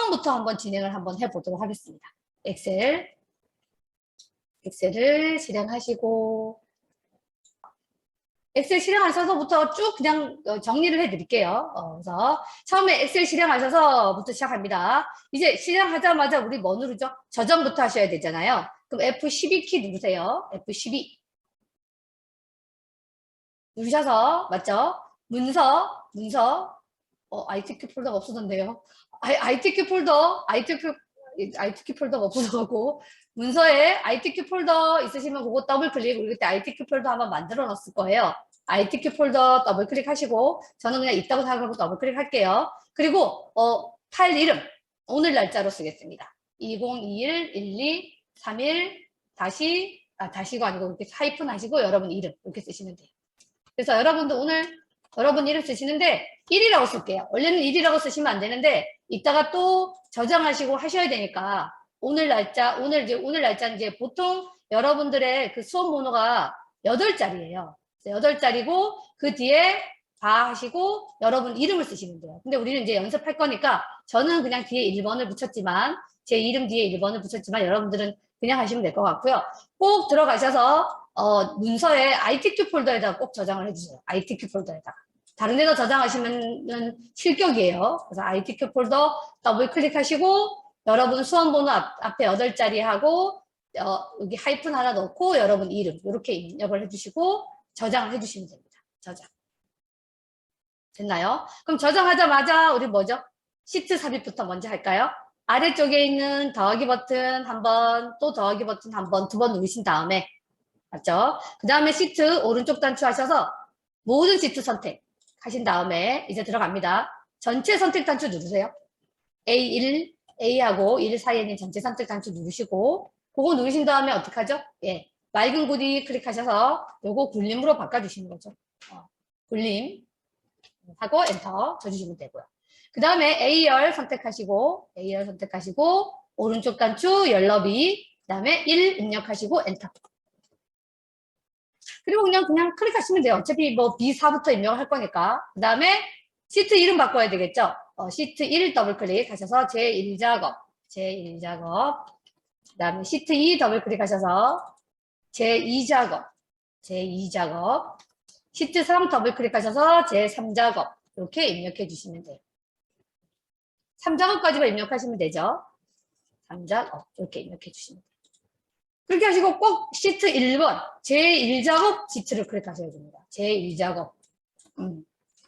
처음부터 한번 진행을 한번 해보도록 하겠습니다. 엑셀을 실행하시고, 엑셀 실행하셔서부터 쭉 그냥 정리를 해드릴게요. 그래서 처음에 엑셀 실행하셔서부터 시작합니다. 이제 실행하자마자 우리 뭐 누르죠? 저장부터 하셔야 되잖아요. 그럼 F12키 누르세요. F12 누르셔서 맞죠? 문서 ITQ 폴더가 없어졌네요. ITQ 폴더가 없어져가고 문서에 ITQ 폴더 있으시면 그거 더블 클릭. 우리 그때 ITQ 폴더 한번 만들어 놨을 거예요. ITQ 폴더 더블 클릭하시고 저는 그냥 있다고 생각하고 더블 클릭할게요. 그리고 파일 이름 오늘 날짜로 쓰겠습니다. 2021-12-31 다시가 아니고 이렇게 하이픈 하시고 여러분 이름 이렇게 쓰시면 돼요. 그래서 여러분도 오늘 여러분 이름 쓰시는데 1이라고 쓸게요. 원래는 1이라고 쓰시면 안 되는데 이따가 또 저장하시고 하셔야 되니까 오늘 날짜는 이제 보통 여러분들의 그 수험 번호가 8자리예요. 8자리고 그 뒤에 다 하시고 여러분 이름을 쓰시면 돼요. 근데 우리는 이제 연습할 거니까 저는 그냥 뒤에 1번을 붙였지만 제 이름 뒤에 1번을 붙였지만 여러분들은 그냥 하시면 될 것 같고요. 꼭 들어가셔서 문서에 ITQ 폴더에다가 꼭 저장을 해주세요. ITQ 폴더에다가. 다른 데다 저장하시면 실격이에요. 그래서 ITQ 폴더 더블 클릭하시고 여러분 수험번호 앞에 8자리 하고 여기 하이픈 하나 넣고 여러분 이름 이렇게 입력을 해주시고 저장을 해주시면 됩니다. 저장. 됐나요? 그럼 저장하자마자 우리 뭐죠? 시트 삽입부터 먼저 할까요? 아래쪽에 있는 더하기 버튼 한 번, 또 더하기 버튼 한 번, 2번 누르신 다음에 맞죠? 그 다음에 시트 오른쪽 단추 하셔서 모든 시트 선택하신 다음에 이제 들어갑니다. 전체 선택 단추 누르세요. A하고 1 사이에 있는 전체 선택 단추 누르시고 그거 누르신 다음에 어떻게 하죠? 예, 맑은 구디 클릭하셔서 요거 굴림으로 바꿔주시는 거죠. 굴림 하고 엔터 쳐주시면 되고요. 그 다음에 A열 선택하시고 오른쪽 단추 열너비 그 다음에 1 입력하시고 엔터. 그리고 그냥 클릭하시면 돼요. 어차피 뭐 B4부터 입력을 할 거니까. 그 다음에 시트 이름 바꿔야 되겠죠. 시트 1 더블 클릭하셔서 제1작업 그 다음에 시트 2 더블 클릭하셔서 제2작업 시트 3 더블 클릭하셔서 제3작업 이렇게 입력해 주시면 돼요. 3작업까지만 입력하시면 되죠. 3작업 이렇게 입력해 주시면 돼요. 그렇게 하시고 꼭 시트 1번 제1작업 시트를 클릭하셔야 됩니다. 제1작업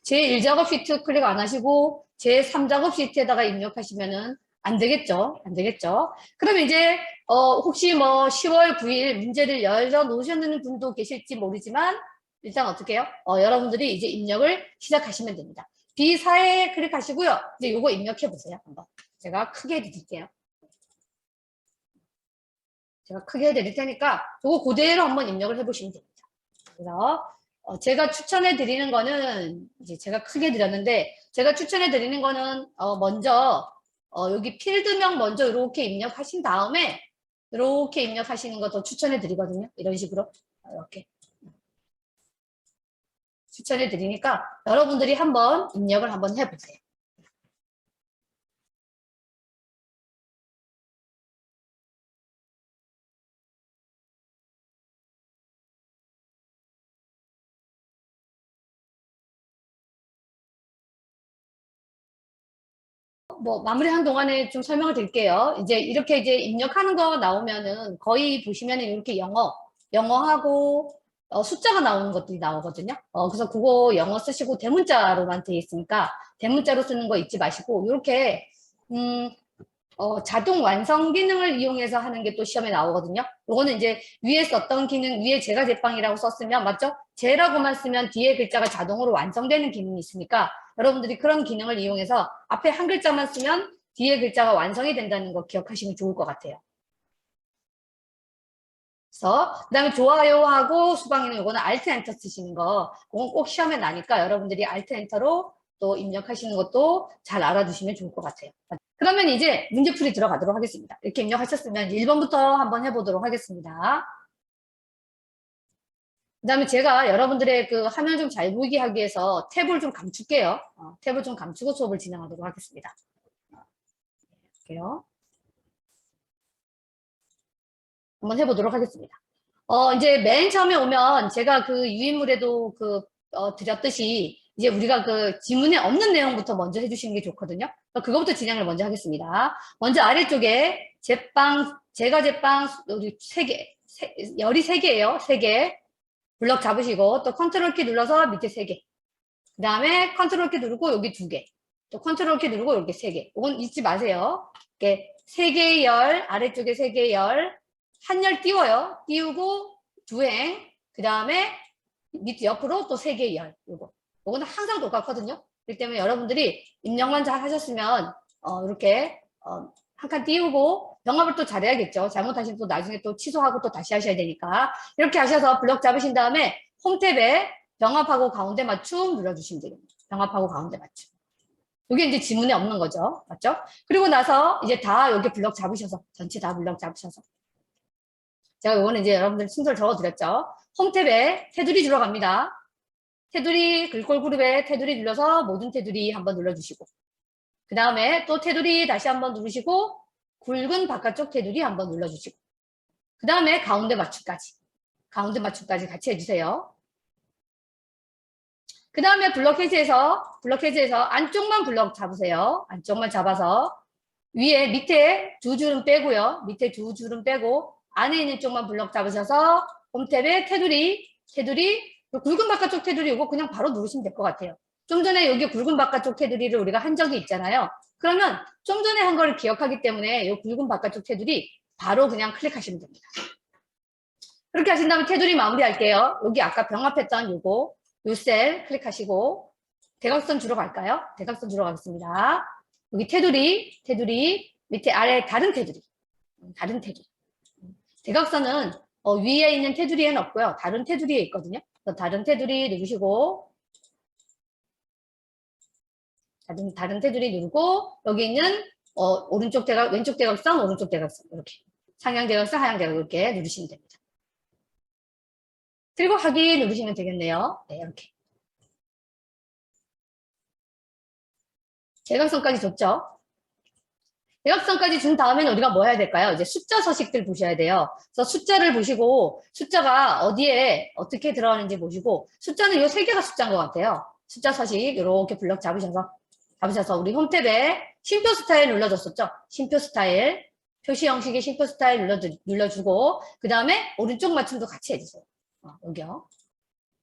제1작업 시트 클릭 안 하시고 제3작업 시트에다가 입력하시면은 안 되겠죠. 그럼 이제 혹시 뭐 10월 9일 문제를 열어놓으셨는 분도 계실지 모르지만 일단 어떻게 해요? 여러분들이 이제 입력을 시작하시면 됩니다. B4에 클릭하시고요. 이제 요거 입력해 보세요. 한번 제가 크게 해드릴게요. 제가 크게 해드릴 테니까 요거 그대로 한번 입력을 해보시면 됩니다. 그래서 제가 추천해 드리는 거는 이제 제가 크게 드렸는데 제가 추천해 드리는 거는 먼저 여기 필드명 먼저 이렇게 입력하신 다음에 이렇게 입력하시는 거 더 추천해 드리거든요. 이런 식으로 이렇게 추천해 드리니까 여러분들이 한번 입력을 한번 해보세요. 뭐 마무리한 동안에 좀 설명을 드릴게요. 이제 이렇게 이제 입력하는 거 나오면은 거의 보시면은 이렇게 영어하고 숫자가 나오는 것들이 나오거든요. 그래서 그거 영어 쓰시고 대문자로만 돼 있으니까 대문자로 쓰는 거 잊지 마시고 이렇게 자동 완성 기능을 이용해서 하는 게 또 시험에 나오거든요. 요거는 이제 위에 썼던 기능, 위에 제가 제빵이라고 썼으면, 맞죠? 제라고만 쓰면 뒤에 글자가 자동으로 완성되는 기능이 있으니까 여러분들이 그런 기능을 이용해서 앞에 한 글자만 쓰면 뒤에 글자가 완성이 된다는 거 기억하시면 좋을 것 같아요. 그래서 그 다음에 좋아요하고 수강이는 요거는 Alt 엔터 쓰시는 거, 그건 꼭 시험에 나니까 여러분들이 Alt 엔터로 또 입력하시는 것도 잘 알아두시면 좋을 것 같아요. 그러면 이제 문제풀이 들어가도록 하겠습니다. 이렇게 입력하셨으면 1번부터 한번 해보도록 하겠습니다. 그 다음에 제가 여러분들의 그 화면 좀 잘 보이게 하기 위해서 탭을 좀 감출게요. 탭을 좀 감추고 수업을 진행하도록 하겠습니다. 볼게요. 한번 해보도록 하겠습니다. 이제 맨 처음에 오면 제가 그 유인물에도 드렸듯이 이제 우리가 그 지문에 없는 내용부터 먼저 해주시는 게 좋거든요. 그거부터 진행을 먼저 하겠습니다. 먼저 아래쪽에 제가 제빵, 우리 열이 3개예요. 3개. 블럭 잡으시고, 또 컨트롤 키 눌러서 밑에 3개. 그 다음에 컨트롤 키 누르고 여기 2개. 또 컨트롤 키 누르고 여기 3개. 이건 잊지 마세요. 이렇게 3개의 열, 아래쪽에 3개의 열, 한 열 띄워요. 띄우고, 두행. 그 다음에 밑 옆으로 또 3개의 열. 요거는 항상 똑같거든요. 그렇기 때문에 여러분들이 입력만 잘 하셨으면, 이렇게, 한 칸 띄우고, 병합을 또 잘해야겠죠. 잘못하시면 또 나중에 또 취소하고 또 다시 하셔야 되니까. 이렇게 하셔서 블럭 잡으신 다음에, 홈탭에 병합하고 가운데 맞춤 눌러주시면 됩니다. 병합하고 가운데 맞춤. 이게 이제 지문에 없는 거죠. 맞죠? 그리고 나서 이제 다 여기 블럭 잡으셔서, 전체 다 블럭 잡으셔서. 제가 요거는 이제 여러분들 순서를 적어드렸죠. 홈탭에 테두리 들어갑니다. 테두리, 글꼴 그룹에 테두리 눌러서 모든 테두리 한번 눌러주시고. 그 다음에 또 테두리 다시 한번 누르시고, 굵은 바깥쪽 테두리 한번 눌러주시고. 그 다음에 가운데 맞춤까지. 가운데 맞춤까지 같이 해주세요. 그 다음에 블럭 해제해서 안쪽만 블럭 잡으세요. 안쪽만 잡아서 위에 밑에 2줄은 빼고요. 밑에 2줄은 빼고 안에 있는 쪽만 블럭 잡으셔서 홈탭에 테두리 굵은 바깥쪽 테두리 이거 그냥 바로 누르시면 될 것 같아요. 좀 전에 여기 굵은 바깥쪽 테두리를 우리가 한 적이 있잖아요. 그러면 좀 전에 한 거를 기억하기 때문에 이 굵은 바깥쪽 테두리 바로 그냥 클릭하시면 됩니다. 그렇게 하신 다음에 테두리 마무리할게요. 여기 아까 병합했던 요거 요 셀 클릭하시고 대각선 주로 갈까요? 대각선 주로 가겠습니다. 여기 테두리 밑에 아래 다른 테두리 대각선은 위에 있는 테두리에는 없고요. 다른 테두리에 있거든요. 다른 테두리 누르시고 다른 테두리 누르고 여기 있는 왼쪽 대각선 오른쪽 대각선 이렇게 상향 대각선 하향 대각선 이렇게 누르시면 됩니다. 그리고 하기 누르시면 되겠네요. 네, 이렇게. 대각선까지 줬죠? 대각선까지 준 다음에는 우리가 뭐 해야 될까요? 이제 숫자 서식들 보셔야 돼요. 그래서 숫자를 보시고 숫자가 어디에 어떻게 들어가는지 보시고 숫자는 이 3개가 숫자인 것 같아요. 숫자 서식 이렇게 블럭 잡으셔서 우리 홈탭에 쉼표 스타일 눌러줬었죠? 쉼표 스타일. 표시 형식의 쉼표 스타일 눌러주고 그 다음에 오른쪽 맞춤도 같이 해주세요. 여기요.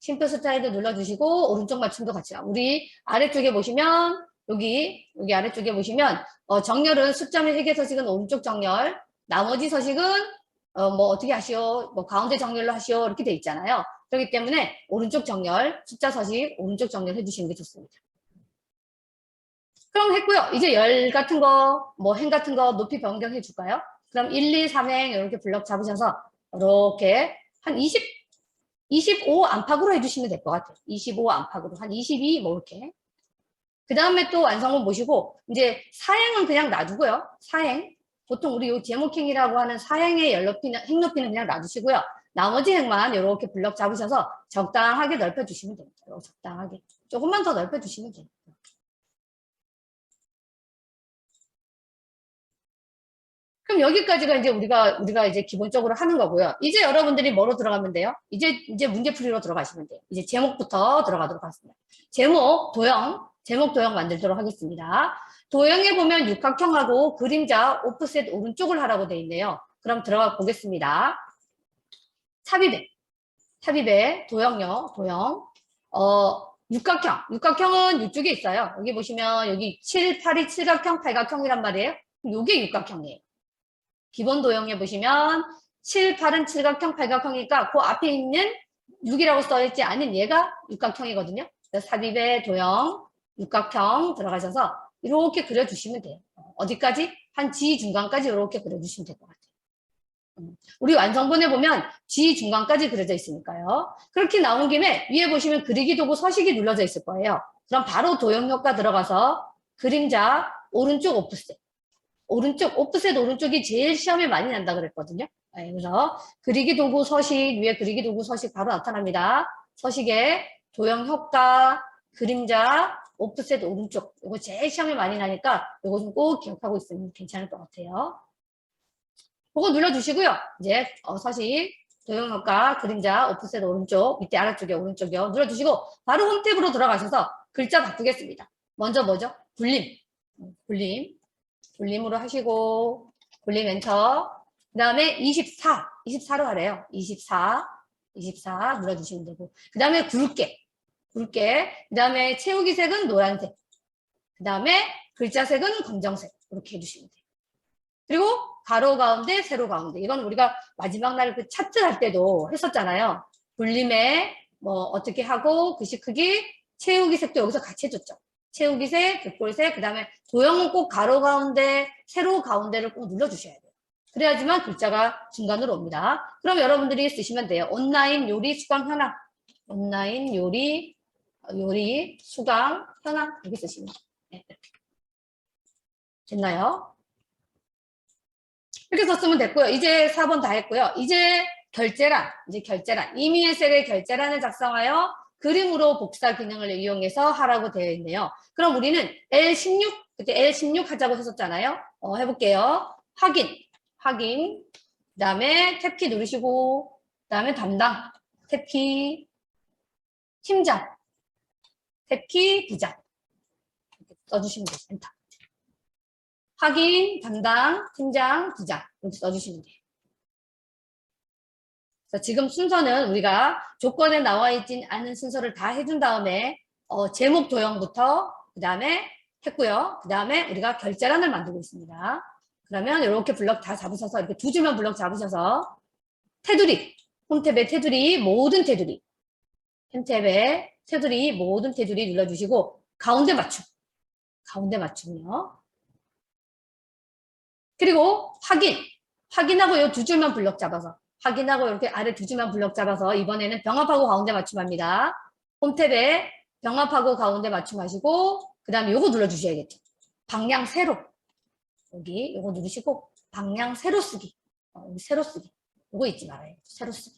쉼표 스타일도 눌러주시고 오른쪽 맞춤도 같이. 우리 아래쪽에 보시면 여기 아래쪽에 보시면 정렬은 숫자 및 회계 서식은 오른쪽 정렬, 나머지 서식은 뭐 어떻게 하시오, 뭐 가운데 정렬로 하시오 이렇게 돼 있잖아요. 그렇기 때문에 오른쪽 정렬, 숫자 서식 오른쪽 정렬 해주시는 게 좋습니다. 그럼 했고요. 이제 열 같은 거, 뭐 행 같은 거 높이 변경해 줄까요? 그럼 1, 2, 3행 이렇게 블럭 잡으셔서 이렇게 한 25 안팎으로 해주시면 될 것 같아요. 25 안팎으로 한 22 뭐 이렇게. 그 다음에 또 완성본 보시고 이제 사행은 그냥 놔두고요. 사행 보통 우리 요 제목행이라고 하는 사행의 행 높이는 그냥 놔두시고요. 나머지 행만 이렇게 블럭 잡으셔서 적당하게 넓혀주시면 됩니다. 적당하게 조금만 더 넓혀주시면 돼요. 그럼 여기까지가 이제 우리가 이제 기본적으로 하는 거고요. 이제 여러분들이 뭐로 들어가면 돼요? 이제 문제풀이로 들어가시면 돼요. 이제 제목부터 들어가도록 하겠습니다. 제목 도형 만들도록 하겠습니다. 도형에 보면 육각형하고 그림자 오프셋 오른쪽을 하라고 되어 있네요. 그럼 들어가 보겠습니다. 삽입에 도형요. 육각형은 이쪽에 있어요. 여기 보시면 여기 7, 8이 칠각형, 팔각형이란 말이에요. 이게 육각형이에요. 기본 도형에 보시면 7, 8은 칠각형, 팔각형이니까 그 앞에 있는 6이라고 써있지 않은 얘가 육각형이거든요. 그래서 삽입에 도형, 육각형 들어가셔서 이렇게 그려주시면 돼요. 어디까지? 한 G 중간까지 이렇게 그려주시면 될 것 같아요. 우리 완성본에 보면 G 중간까지 그려져 있으니까요. 그렇게 나온 김에 위에 보시면 그리기 도구 서식이 눌러져 있을 거예요. 그럼 바로 도형 효과 들어가서 그림자 오른쪽 오프셋. 오프셋 오른쪽이 제일 시험에 많이 난다 그랬거든요. 네, 그래서 그리기 도구 서식, 위에 그리기 도구 서식 바로 나타납니다. 서식에 도형 효과, 그림자, 오프셋 오른쪽. 이거 제일 시험에 많이 나니까 이거 좀 꼭 기억하고 있으면 괜찮을 것 같아요. 그거 눌러주시고요. 이제 서식, 도형효과, 그림자, 오프셋 오른쪽, 밑에 아래쪽에 오른쪽이요. 눌러주시고 바로 홈 탭으로 들어가셔서 글자 바꾸겠습니다. 먼저 뭐죠? 굴림. 굴림으로 하시고 굴림 엔터. 그 다음에 24로 하래요. 24 눌러주시면 되고 그 다음에 굵게. 그 다음에 채우기 색은 노란색. 그 다음에 글자 색은 검정색. 이렇게 해주시면 돼요. 그리고 가로 가운데, 세로 가운데. 이건 우리가 마지막 날 그 차트 할 때도 했었잖아요. 굴림에 뭐 어떻게 하고 글씨 크기, 채우기 색도 여기서 같이 해줬죠. 채우기 색, 벽골색, 그 다음에 도형은 꼭 가로 가운데, 세로 가운데를 꼭 눌러주셔야 돼요. 그래야지만 글자가 중간으로 옵니다. 그럼 여러분들이 쓰시면 돼요. 온라인 요리 수강 현황. 온라인 요리 수강 현황. 여기 쓰시면 돼요. 네, 이렇게. 됐나요? 이렇게 썼으면 됐고요. 이제 4번 다 했고요. 이제 결제란. 이미의 셀의 결제란을 작성하여 그림으로 복사 기능을 이용해서 하라고 되어 있네요. 그럼 우리는 L16, 그때 L16 하자고 했었잖아요. 해볼게요. 확인. 그 다음에 탭키 누르시고, 그 다음에 담당. 탭키, 팀장. 탭키, 부장. 이렇게 써주시면 돼요. 엔터. 확인, 담당, 팀장, 부장. 이렇게 써주시면 돼요. 지금 순서는 우리가 조건에 나와 있진 않은 순서를 다 해준 다음에 제목 도형부터 그 다음에 했고요. 그 다음에 우리가 결제란을 만들고 있습니다. 그러면 이렇게 블럭 다 잡으셔서 이렇게 두 줄만 블럭 잡으셔서 테두리, 홈탭의 테두리, 모든 테두리, 홈탭의 테두리, 모든 테두리 눌러주시고 가운데 맞춤이요. 그리고 확인하고 이 두 줄만 블럭 잡아서 확인하고 이렇게 아래 두 줄만 블럭 잡아서 이번에는 병합하고 가운데 맞춤합니다. 홈탭에 병합하고 가운데 맞춤하시고 그 다음에 요거 눌러주셔야겠죠. 방향 세로 여기 요거 누르시고 방향 세로 쓰기 여기 세로 쓰기 요거 잊지 말아요. 세로 쓰기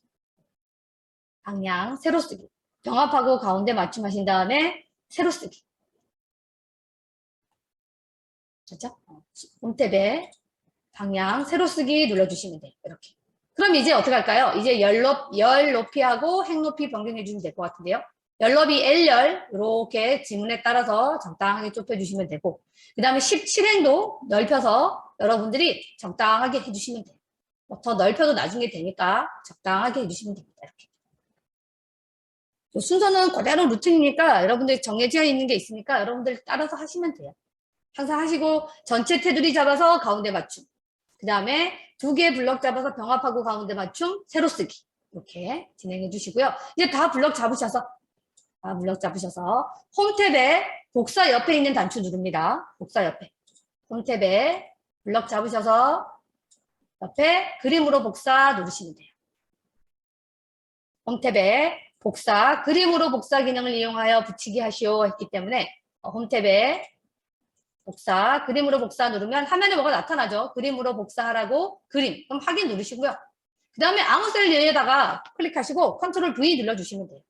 방향 세로 쓰기 병합하고 가운데 맞춤하신 다음에 세로 쓰기 그렇죠? 홈탭에 방향 세로 쓰기 눌러주시면 돼요. 이렇게. 그럼 이제 어떻게 할까요? 이제 열 높이하고 행 높이 변경해 주시면 될 것 같은데요. 열 높이 L열 이렇게 지문에 따라서 적당하게 좁혀주시면 되고 그 다음에 17행도 넓혀서 여러분들이 적당하게 해주시면 돼요. 더 넓혀도 나중에 되니까 적당하게 해주시면 됩니다. 이렇게. 순서는 그대로 루틴이니까 여러분들이 정해져 있는 게 있으니까 여러분들 따라서 하시면 돼요. 항상 하시고 전체 테두리 잡아서 가운데 맞춤. 그 다음에 두 개 블럭 잡아서 병합하고 가운데 맞춤, 세로 쓰기. 이렇게 진행해 주시고요. 이제 다 블럭 잡으셔서 홈탭에 복사 옆에 있는 단추 누릅니다. 복사 옆에. 홈탭에 블럭 잡으셔서 옆에 그림으로 복사 누르시면 돼요. 홈탭에 복사, 그림으로 복사 기능을 이용하여 붙이기 하시오 했기 때문에 홈탭에 복사, 그림으로 복사 누르면 화면에 뭐가 나타나죠. 그림으로 복사하라고 그림. 그럼 확인 누르시고요. 그 다음에 아무 셀 위에다가 클릭하시고 컨트롤 V 눌러주시면 돼요.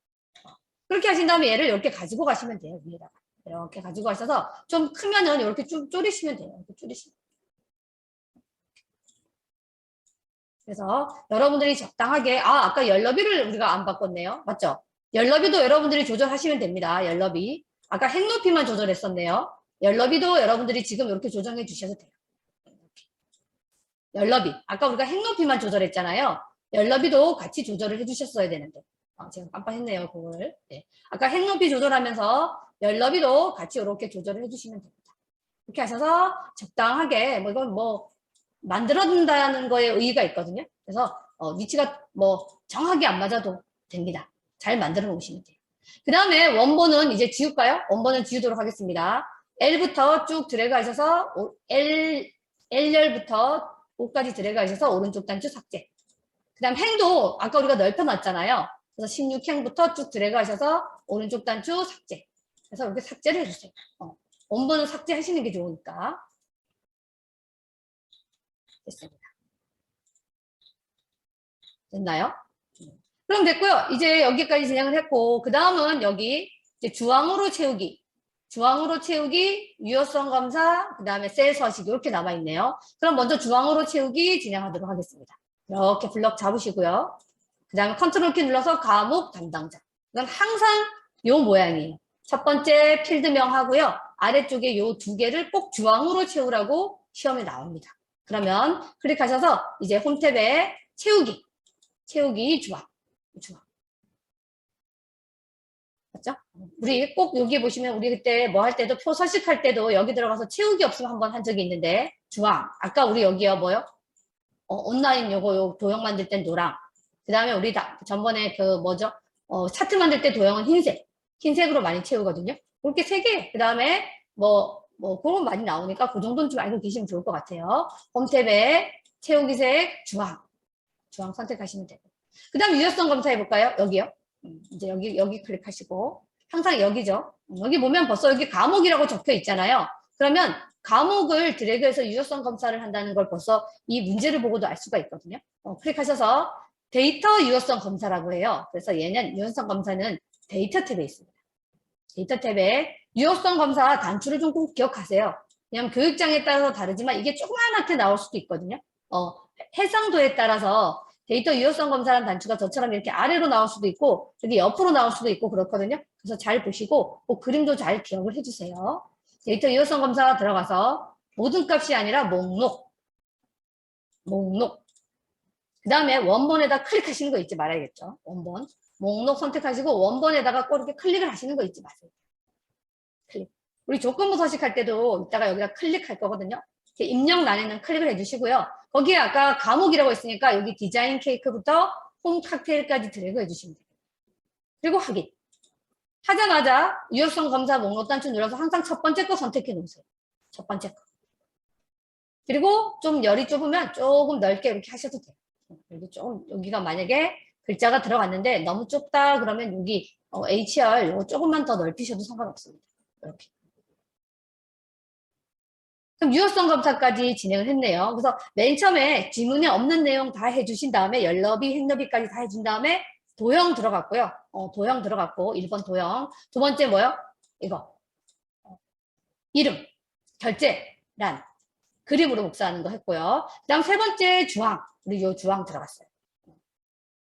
그렇게 하신 다음에 얘를 이렇게 가지고 가시면 돼요. 위에다가. 이렇게 가지고 가셔서 좀 크면은 이렇게 좀 줄이시면 돼요. 이렇게 줄이시면. 그래서 여러분들이 적당하게 아까 열너비를 우리가 안 바꿨네요. 맞죠? 열너비도 여러분들이 조절하시면 됩니다. 열너비. 아까 행 높이만 조절했었네요. 열너비도 여러분들이 지금 이렇게 조정해 주셔도 돼요. 열너비. 아까 우리가 행 높이만 조절했잖아요. 열너비도 같이 조절을 해주셨어야 되는데. 제가 깜빡했네요, 그걸. 네. 아까 행 높이 조절하면서 열너비도 같이 이렇게 조절을 해주시면 됩니다. 이렇게 하셔서 적당하게, 이건 만들어둔다는 거에 의의가 있거든요. 그래서 위치가 정확하게 안 맞아도 됩니다. 잘 만들어 놓으시면 돼요. 그 다음에 원본은 이제 지울까요? 원본은 지우도록 하겠습니다. L부터 쭉 드래그 하셔서 L열부터 O까지 드래그 하셔서 오른쪽 단추 삭제. 그 다음 행도 아까 우리가 넓혀놨잖아요. 그래서 16행부터 쭉 드래그 하셔서 오른쪽 단추 삭제. 그래서 이렇게 삭제를 해주세요. 원본은 삭제하시는 게 좋으니까. 됐습니다. 됐나요? 그럼 됐고요. 이제 여기까지 진행을 했고 그 다음은 여기 이제 주황으로 채우기. 주황으로 채우기, 유효성 검사, 그 다음에 셀 서식 이렇게 남아있네요. 그럼 먼저 주황으로 채우기 진행하도록 하겠습니다. 이렇게 블럭 잡으시고요. 그 다음에 컨트롤 키 눌러서 과목 담당자. 이건 항상 요 모양이에요. 첫 번째 필드명 하고요. 아래쪽에 요 두 개를 꼭 주황으로 채우라고 시험에 나옵니다. 그러면 클릭하셔서 이제 홈 탭에 채우기 주황. 맞죠? 우리 꼭 여기 보시면 우리 그때 뭐 할 때도 표 서식할 때도 여기 들어가서 채우기 없으면 한번 한 적이 있는데 주황. 아까 우리 여기요 뭐요? 온라인 요 도형 만들 땐 노랑. 그 다음에 우리 전번에 그 뭐죠? 차트 만들 때 도형은 흰색. 흰색으로 많이 채우거든요. 그렇게 세 개. 그 다음에 그런 거 많이 나오니까 그 정도는 좀 알고 계시면 좋을 것 같아요. 홈 탭에 채우기색 주황 선택하시면 되고. 그 다음 유효성 검사해 볼까요? 여기요. 이제 여기 클릭하시고 항상 여기죠. 여기 보면 벌써 여기 과목이라고 적혀 있잖아요. 그러면 과목을 드래그해서 유효성 검사를 한다는 걸 벌써 이 문제를 보고도 알 수가 있거든요. 클릭하셔서 데이터 유효성 검사라고 해요. 그래서 얘는 유효성 검사는 데이터 탭에 있습니다. 데이터 탭에 유효성 검사 단추를 좀 꼭 기억하세요. 왜냐하면 교육장에 따라서 다르지만 이게 조그맣게 나올 수도 있거든요. 해상도에 따라서 데이터 유효성 검사라는 단추가 저처럼 이렇게 아래로 나올 수도 있고 여기 옆으로 나올 수도 있고 그렇거든요. 그래서 잘 보시고 그림도 잘 기억을 해주세요. 데이터 유효성 검사 들어가서 모든 값이 아니라 목록 그 다음에 원본에다 클릭하시는 거 잊지 말아야겠죠. 원본 목록 선택하시고 원본에다가 꼭 이렇게 클릭을 하시는 거 잊지 마세요. 클릭. 우리 조건부 서식할 때도 이따가 여기다 클릭할 거거든요. 입력란에는 클릭을 해주시고요. 거기에 아까 과목이라고 했으니까 여기 디자인 케이크부터 홈 칵테일까지 드래그 해주시면 돼요. 그리고 확인. 하자마자 유효성 검사 목록 단추 눌러서 항상 첫 번째 거 선택해 놓으세요. 첫 번째 거. 그리고 좀 열이 좁으면 조금 넓게 이렇게 하셔도 돼요. 여기가 만약에 글자가 들어갔는데 너무 좁다 그러면 여기 HR 이거 조금만 더 넓히셔도 상관없습니다. 이렇게. 그럼 유효성 검사까지 진행을 했네요. 그래서 맨 처음에 지문에 없는 내용 다 해주신 다음에 열너비, 행너비까지 다 해준 다음에 도형 들어갔고요. 도형 들어갔고 1번 도형. 두 번째 뭐요? 이거. 이름, 결제란, 그림으로 복사하는 거 했고요. 그 다음 세 번째 주황. 우리 요 주황 들어갔어요.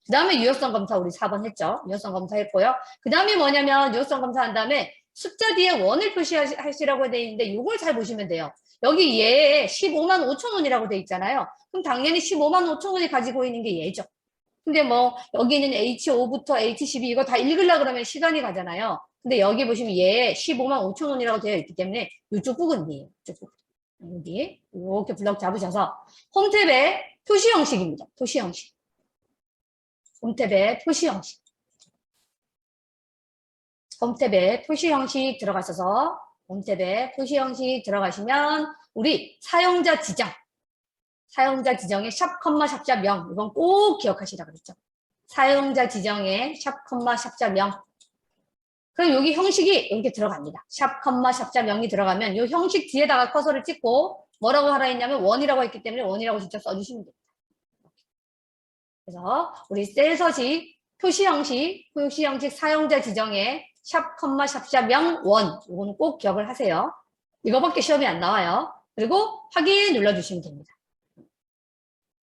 그 다음에 유효성 검사 우리 4번 했죠. 유효성 검사 했고요. 그 다음에 뭐냐면 유효성 검사 한 다음에 숫자 뒤에 원을 표시하시라고 되어 있는데 이걸 잘 보시면 돼요. 여기 얘에 15만 5천 원이라고 되어 있잖아요. 그럼 당연히 15만 5천 원이 가지고 있는 게 얘죠. 근데 뭐 여기는 H5부터 H12 이거 다 읽으려고 그러면 시간이 가잖아요. 근데 여기 보시면 얘에 15만 5천 원이라고 되어 있기 때문에 이쪽 부분 이에요. 이쪽 부분. 여기 이렇게 블럭 잡으셔서 홈 탭에 표시 형식입니다. 표시 형식. 홈 탭에 표시 형식. 홈 탭에 표시 형식 들어가셔서 홈 탭에 표시 형식 들어가시면 우리 사용자 지정의 샵, 샵자 명 이건 꼭 기억하시라 그랬죠. 사용자 지정의 샵, 샵자 명. 그럼 여기 형식이 이렇게 들어갑니다. 샵, 샵자 명이 들어가면 이 형식 뒤에다가 커서를 찍고 뭐라고 하라 했냐면 원이라고 했기 때문에 원이라고 직접 써주시면 됩니다. 그래서 우리 셀 서식, 표시 형식 사용자 지정의 샵, 샵자 명, 원 이거는 꼭 기억을 하세요. 이거밖에 시험이 안 나와요. 그리고 확인 눌러주시면 됩니다.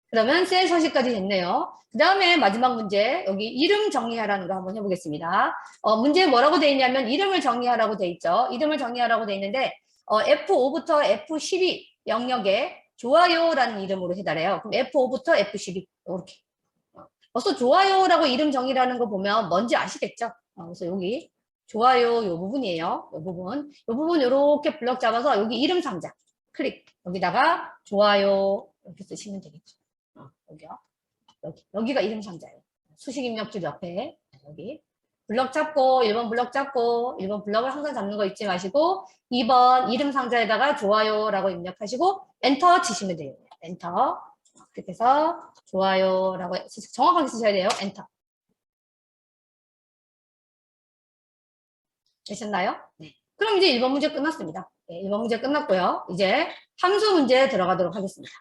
그러면 셀 서식까지 됐네요. 그 다음에 마지막 문제 여기 이름 정의하라는 거 한번 해보겠습니다. 문제에 뭐라고 돼 있냐면 이름을 정의하라고 돼 있죠. 이름을 정의하라고 돼 있는데 F5부터 F12 영역에 좋아요라는 이름으로 해달래요. 그럼 F5부터 F12 이렇게. 벌써 좋아요라고 이름 정의라는 거 보면 뭔지 아시겠죠? 그래서 여기 좋아요 요 부분이에요. 요 부분 이렇게 블럭 잡아서 여기 이름 상자 클릭 여기다가 좋아요 이렇게 쓰시면 되겠죠. 여기요. 여기가 이름 상자예요. 수식 입력줄 옆에 여기 블럭 잡고 1번 블럭 잡고 1번 블럭을 항상 잡는 거 잊지 마시고 2번 이름 상자에다가 좋아요라고 입력하시고 엔터 치시면 돼요. 엔터. 그렇게 해서 좋아요라고 정확하게 쓰셔야 돼요. 엔터. 되셨나요? 네. 그럼 이제 1번 문제 끝났습니다. 네, 1번 문제 끝났고요. 이제 함수 문제 들어가도록 하겠습니다.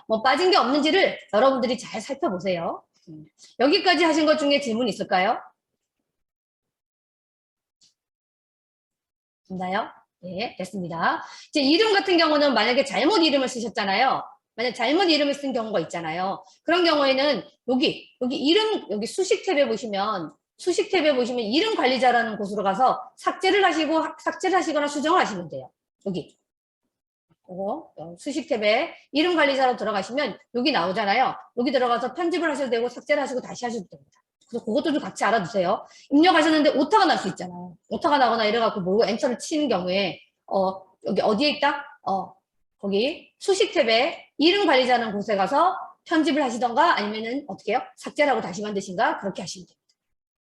뭐 빠진 게 없는지를 여러분들이 잘 살펴보세요. 여기까지 하신 것 중에 질문 있을까요? 됐나요? 네, 됐습니다. 이제 이름 같은 경우는 만약에 잘못 이름을 쓰셨잖아요. 만약 잘못 이름을 쓴 경우가 있잖아요. 그런 경우에는 여기 이름, 여기 수식 탭에 보시면 이름 관리자라는 곳으로 가서 삭제를 하시거나 수정을 하시면 돼요. 여기. 수식 탭에 이름 관리자로 들어가시면 여기 나오잖아요. 여기 들어가서 편집을 하셔도 되고 삭제를 하시고 다시 하셔도 됩니다. 그래서 그것도 좀 같이 알아두세요. 입력하셨는데 오타가 날 수 있잖아요. 오타가 나거나 이래갖고 모르고 엔터를 치는 경우에 여기 어디에 있다? 거기 수식 탭에 이름 관리자라는 곳에 가서 편집을 하시던가 아니면은 어떻게 해요? 삭제를 하고 다시 만드신가? 그렇게 하시면 됩니다.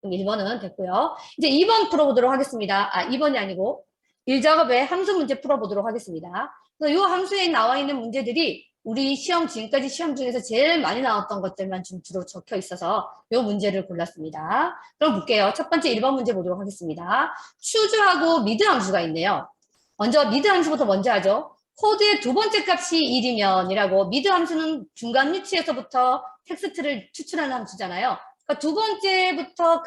그럼 1번은 됐고요. 이제 2번 풀어보도록 하겠습니다. 2번이 아니고 1작업의 함수 문제 풀어보도록 하겠습니다. 그래서 이 함수에 나와 있는 문제들이 우리 지금까지 시험 중에서 제일 많이 나왔던 것들만 좀 주로 적혀 있어서 이 문제를 골랐습니다. 그럼 볼게요. 첫 번째 1번 문제 보도록 하겠습니다. choose하고 mid 함수가 있네요. 먼저 mid 함수부터 먼저 하죠. 코드의 두 번째 값이 1이면 이라고 mid 함수는 중간 위치에서부터 텍스트를 추출하는 함수잖아요. 그러니까 두 번째부터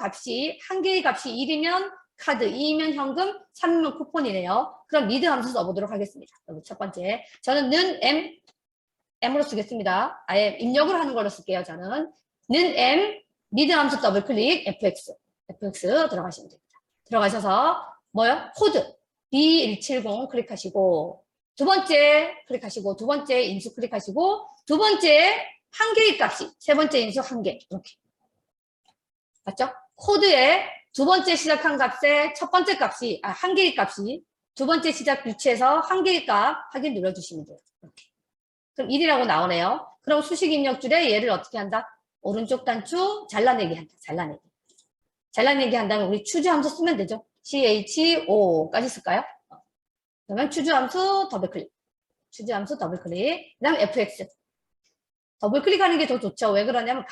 한 개의 값이 1이면 카드, 2이면 현금, 3이면 쿠폰이네요. 그럼 미드 함수 써보도록 하겠습니다. 첫 번째. 저는 는 M으로 쓰겠습니다. 아예 입력을 하는 걸로 쓸게요. 저는 는 M, 미드 함수 더블 클릭, FX 들어가시면 됩니다. 들어가셔서 뭐요? 코드 B170 클릭하시고 두 번째 클릭하시고 두 번째 인수 클릭하시고 두 번째 한 개의 값이 세 번째 인수 한 개 이렇게 맞죠? 코드에 두 번째 시작한 값에 첫 번째 값이, 한 개의 값이 두 번째 시작 유치에서 한 개의 값 확인 눌러주시면 돼요. 이렇게. 그럼 1이라고 나오네요. 그럼 수식 입력줄에 얘를 어떻게 한다? 오른쪽 단추 잘라내기 한다. 잘라내기 한다면 우리 추주 함수 쓰면 되죠. CHO까지 쓸까요? 그러면 추주 함수 더블클릭. 그 다음 FX. 더블클릭하는 게 더 좋죠. 왜 그러냐면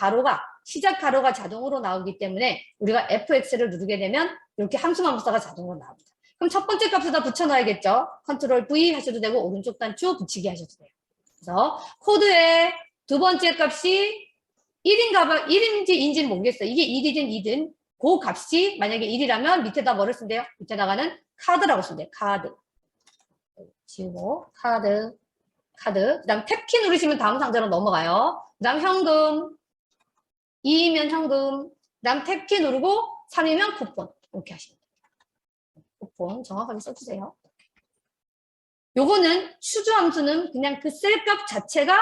시작 가로가 자동으로 나오기 때문에 우리가 FX를 누르게 되면 이렇게 함수만 붙다가 자동으로 나옵니다. 그럼 첫 번째 값에다 붙여놔야겠죠. 컨트롤 V 하셔도 되고 오른쪽 단추 붙이기 하셔도 돼요. 그래서 코드의 두 번째 값이 1인지 2인지는 모르겠어요. 이게 1이든 2든 그 값이 만약에 1이라면 밑에다 뭐를 쓴대요? 밑에다가는 카드라고 쓴대요. 카드. 지우고 카드. 그 다음 탭키 누르시면 다음 상자로 넘어가요. 그 다음 현금, 2이면 현금, 그 다음 탭키 누르고 3이면 쿠폰. 이렇게 하시면 돼요. 쿠폰 정확하게 써주세요. 요거는 추주 함수는 그냥 그 셀값 자체가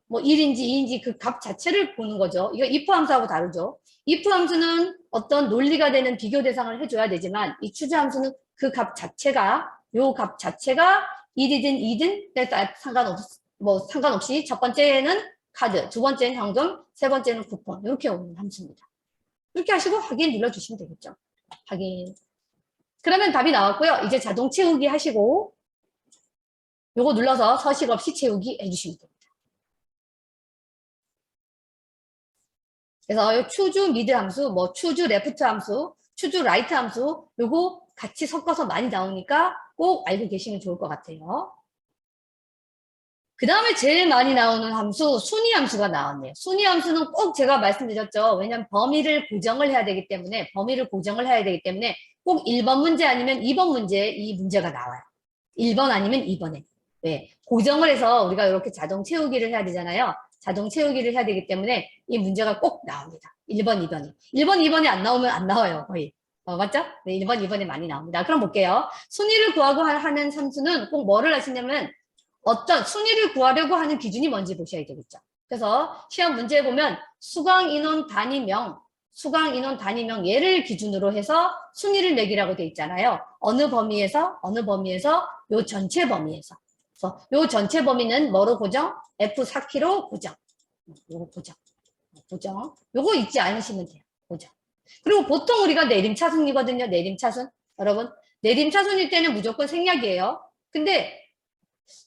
뭐 1인지 2인지 그 값 자체를 보는 거죠. 이거 if 함수하고 다르죠. if 함수는 어떤 논리가 되는 비교 대상을 해줘야 되지만 이 추주 함수는 그 값 자체가 1이든 2든 상관없이 첫 번째는 카드, 두 번째는 현금, 세 번째는 쿠폰 이렇게 오는 함수입니다. 이렇게 하시고 확인 눌러주시면 되겠죠. 확인. 그러면 답이 나왔고요. 이제 자동 채우기 하시고 요거 눌러서 서식 없이 채우기 해주시면 됩니다. 그래서 추주 미드 함수, 추주 레프트 함수, 추주 라이트 함수 요거 같이 섞어서 많이 나오니까 꼭 알고 계시면 좋을 것 같아요. 그 다음에 제일 많이 나오는 함수 순위 함수가 나왔네요. 순위 함수는 꼭 제가 말씀드렸죠. 왜냐하면 범위를 고정을 해야 되기 때문에 꼭 1번 문제 아니면 2번 문제에 이 문제가 나와요. 1번 아니면 2번에. 왜? 고정을 해서 우리가 이렇게 자동 채우기를 해야 되잖아요. 자동 채우기를 해야 되기 때문에 이 문제가 꼭 나옵니다. 1번, 2번이. 1번, 2번이 안 나오면 안 나와요. 거의. 맞죠? 네, 1번, 2번에 많이 나옵니다. 그럼 볼게요. 순위를 구하고 하는 함수는 꼭 뭐를 하시냐면 어떤 순위를 구하려고 하는 기준이 뭔지 보셔야 되겠죠. 그래서 시험 문제에 보면 수강 인원 단위명 얘를 기준으로 해서 순위를 내기라고 돼 있잖아요. 어느 범위에서 요 전체 범위에서. 그래서 요 전체 범위는 뭐로 고정? F4키로 고정. 요거 고정. 요거 잊지 않으시면 돼요. 고정. 그리고 보통 우리가 내림차순이거든요. 내림차순. 여러분, 내림차순일 때는 무조건 생략이에요. 근데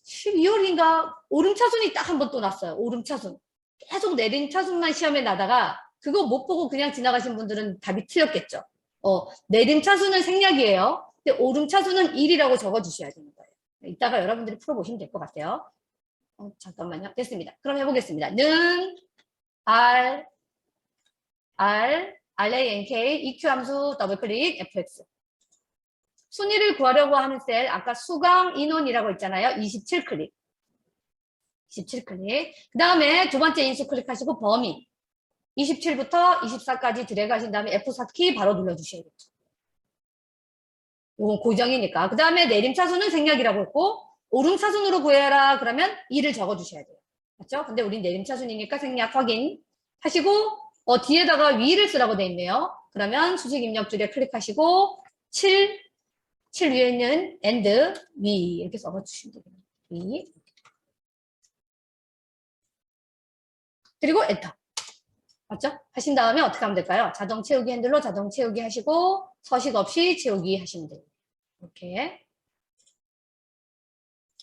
12월인가 오름차순이 딱 한 번 또 났어요. 오름차순. 계속 내림차순만 시험에 나다가 그거 못 보고 그냥 지나가신 분들은 답이 틀렸겠죠. 내림차순은 생략이에요. 근데 오름차순은 1이라고 적어주셔야 되는 거예요. 이따가 여러분들이 풀어보시면 될 것 같아요. 잠깐만요. 됐습니다. 그럼 해보겠습니다. 는 RANK EQ 함수 더블클릭 FX 순위를 구하려고 하는 셀, 아까 수강 인원이라고 있잖아요. 27클릭. 27클릭. 그 다음에 두 번째 인수 클릭하시고 범위. 27부터 24까지 드래그 하신 다음에 F4 키 바로 눌러주셔야겠죠. 이건 고정이니까. 그 다음에 내림차순은 생략이라고 했고, 오름차순으로 구해라. 그러면 2를 적어주셔야 돼요. 맞죠? 근데 우린 내림차순이니까 생략 확인 하시고, 뒤에다가 위를 쓰라고 돼 있네요. 그러면 수직 입력줄에 클릭하시고, 7 위에 있는 and, 위. 이렇게 써주시면 돼요. 위. 그리고 엔터. 맞죠? 하신 다음에 어떻게 하면 될까요? 자동 채우기 핸들로 자동 채우기 하시고, 서식 없이 채우기 하시면 돼요. 이렇게.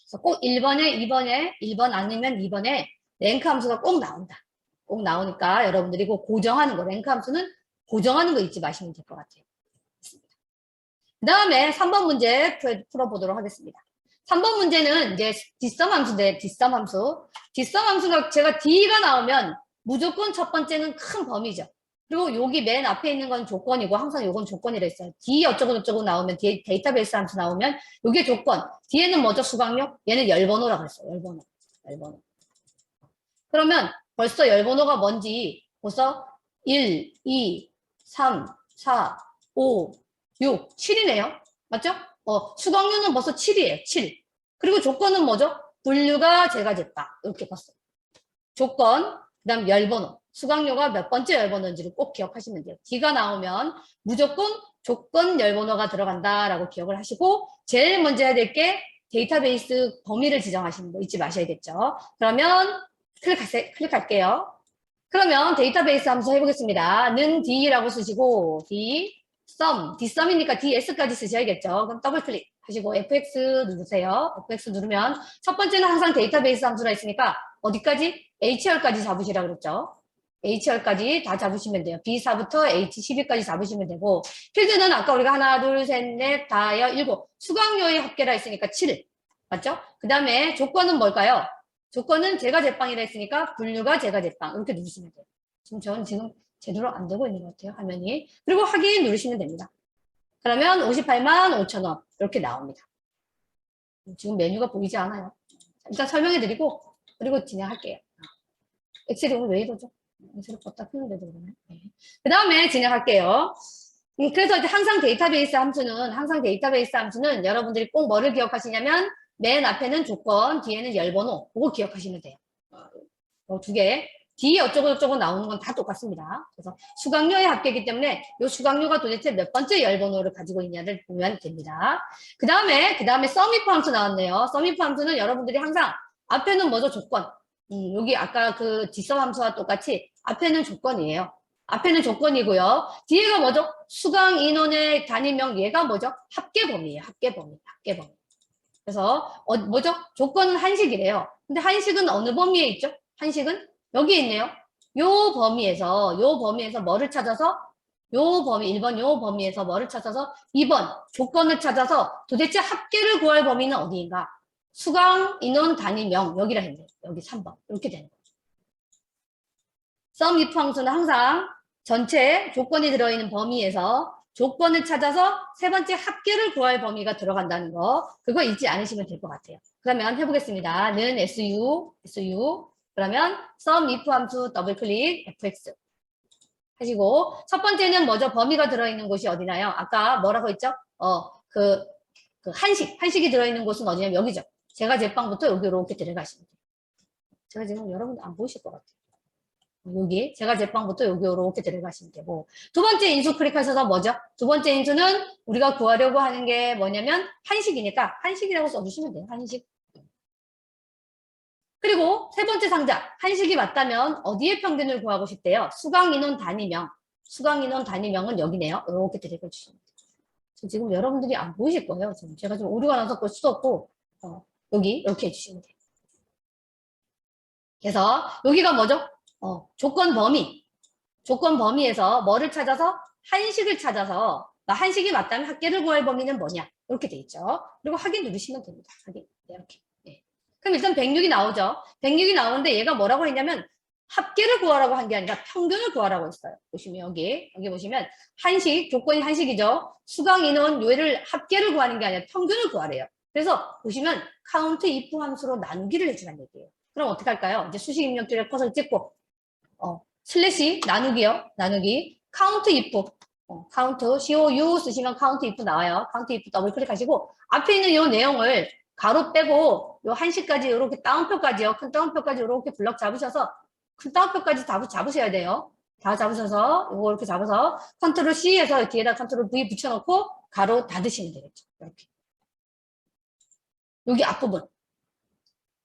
그래서 꼭 1번에, 2번에, 1번 아니면 2번에 랭크 함수가 꼭 나온다. 꼭 나오니까 여러분들이 꼭 고정하는 거, 랭크 함수는 고정하는 거 잊지 마시면 될 것 같아요. 그 다음에 3번 문제 풀어보도록 하겠습니다. 3번 문제는 이제 뒷섬 함수인데, 뒷섬 함수. 뒷섬 함수가 제가 D가 나오면 무조건 첫 번째는 큰 범위죠. 그리고 여기 맨 앞에 있는 건 조건이고 항상 요건 조건이라 했어요. D 어쩌고 저쩌고 나오면 데이터베이스 함수 나오면 요게 조건. 뒤에는 뭐죠? 수강료? 얘는 열번호라고 했어요. 열번호. 열번호. 그러면 벌써 열번호가 뭔지 벌써 1, 2, 3, 4, 5, 6, 7이네요. 맞죠? 수강료는 벌써 7이에요. 7. 그리고 조건은 뭐죠? 분류가 제가 제빵. 이렇게 봤어요. 조건, 그 다음 열번호. 수강료가 몇 번째 열번호인지를 꼭 기억하시면 돼요. D가 나오면 무조건 조건 열번호가 들어간다라고 기억을 하시고 제일 먼저 해야 될 게 데이터베이스 범위를 지정하시는 거 잊지 마셔야겠죠. 그러면 클릭할게요. 그러면 데이터베이스 함수 해보겠습니다. 는 D라고 쓰시고 Dsum이니까 DS까지 쓰셔야겠죠. 그럼 더블 클릭 하시고 FX 누르세요. FX 누르면 첫 번째는 항상 데이터베이스 함수라 했으니까 어디까지? HR까지 잡으시라고 그랬죠. HR까지 다 잡으시면 돼요. B4부터 H12까지 잡으시면 되고 필드는 아까 우리가 하나, 둘, 셋, 넷, 다여, 일곱 수강료의 합계라 했으니까 7. 맞죠? 그 다음에 조건은 뭘까요? 조건은 제가 제빵이라 했으니까 분류가 제가 제빵 이렇게 누르시면 돼요. 저는 지금 제대로 안 되고 있는 것 같아요. 화면이. 그리고 확인 누르시면 됩니다. 그러면 58만 5천 원 이렇게 나옵니다. 지금 메뉴가 보이지 않아요. 일단 설명해 드리고 그리고 진행할게요. 엑셀이 오늘 왜 이러죠? 엑셀을 껐다 켰는데도 그러네. 네. 그 다음에 진행할게요. 그래서 이제 항상 데이터베이스 함수는 여러분들이 꼭 뭐를 기억하시냐면 맨 앞에는 조건, 뒤에는 열번호 그거 기억하시면 돼요. 두 개. D 어쩌고저쩌고 나오는 건 다 똑같습니다. 그래서 수강료의 합계이기 때문에 이 수강료가 도대체 몇 번째 열번호를 가지고 있냐를 보면 됩니다. 그 다음에 썸이프 함수 나왔네요. 썸이프 함수는 여러분들이 항상 앞에는 뭐죠? 조건. 여기 아까 그 뒷섬 함수와 똑같이 앞에는 조건이에요. 앞에는 조건이고요. 뒤에가 뭐죠? 수강 인원의 단위명 얘가 뭐죠? 합계 범위예요. 합계 범위. 그래서 뭐죠? 조건은 한식이래요. 근데 한식은 어느 범위에 있죠? 한식은 여기에 있네요. 요 범위에서 뭐를 찾아서 요 범위 1번 요 범위에서 뭐를 찾아서 2번 조건을 찾아서 도대체 합계를 구할 범위는 어디인가? 수강 인원 단위명 여기라 했네요. 여기 3번 이렇게 되는 거죠. sum if 함수는 항상 전체 조건이 들어있는 범위에서 조건을 찾아서 세 번째 합계를 구할 범위가 들어간다는 거 그거 잊지 않으시면 될 것 같아요. 그러면 해보겠습니다. 는 SU 그러면 sum if 함수 더블 클릭 fx 하시고 첫 번째는 뭐죠? 범위가 들어있는 곳이 어디나요? 아까 뭐라고 했죠? 그 한식이 들어있는 곳은 어디냐면 여기죠. 제가 제빵부터 여기 이렇게 들어가시면 돼요. 제가 지금 여러분들 안 보이실 것 같아요. 여기 제가 제빵부터 여기 이렇게 들어가시면 되고 두 번째 인수 클릭하셔서 뭐죠? 두 번째 인수는 우리가 구하려고 하는 게 뭐냐면 한식이니까 한식이라고 써주시면 돼요. 한식. 그리고 세 번째 상자 한식이 맞다면 어디에 평균을 구하고 싶대요? 수강인원 단위명은 여기네요. 이렇게 들어가주시면 돼요. 지금 여러분들이 안 보이실 거예요. 지금 제가 좀 오류가 나서 볼 수도 없고 여기 이렇게 해주시면 돼요. 그래서 여기가 뭐죠? 조건 범위에서 뭐를 찾아서 한식을 찾아서 한식이 맞다면 합계를 구할 범위는 뭐냐 이렇게 돼 있죠. 그리고 확인 누르시면 됩니다. 확인 이렇게. 네. 그럼 일단 106이 나오죠. 106이 나오는데 얘가 뭐라고 했냐면 합계를 구하라고 한 게 아니라 평균을 구하라고 했어요. 보시면 여기 보시면 한식, 조건이 한식이죠. 수강 인원 요를 합계를 구하는 게 아니라 평균을 구하래요. 그래서 보시면 count if 함수로 나누기를 해주란 얘기예요. 그럼 어떻게 할까요? 이제 수식 입력줄에 컷을 찍고 슬래시 나누기요. 나누기 count if count COU 쓰시면 count if 나와요. count if 더블 클릭하시고 앞에 있는 이 내용을 가로 빼고 요 한식까지 이렇게 따옴표까지요. 큰 따옴표까지 이렇게 블럭 잡으셔서 큰 따옴표까지 다 잡으셔야 돼요. 다 잡으셔서 이거 이렇게 잡아서 컨트롤 C에서 뒤에다 컨트롤 V 붙여놓고 가로 닫으시면 되겠죠. 이렇게. 여기 앞부분.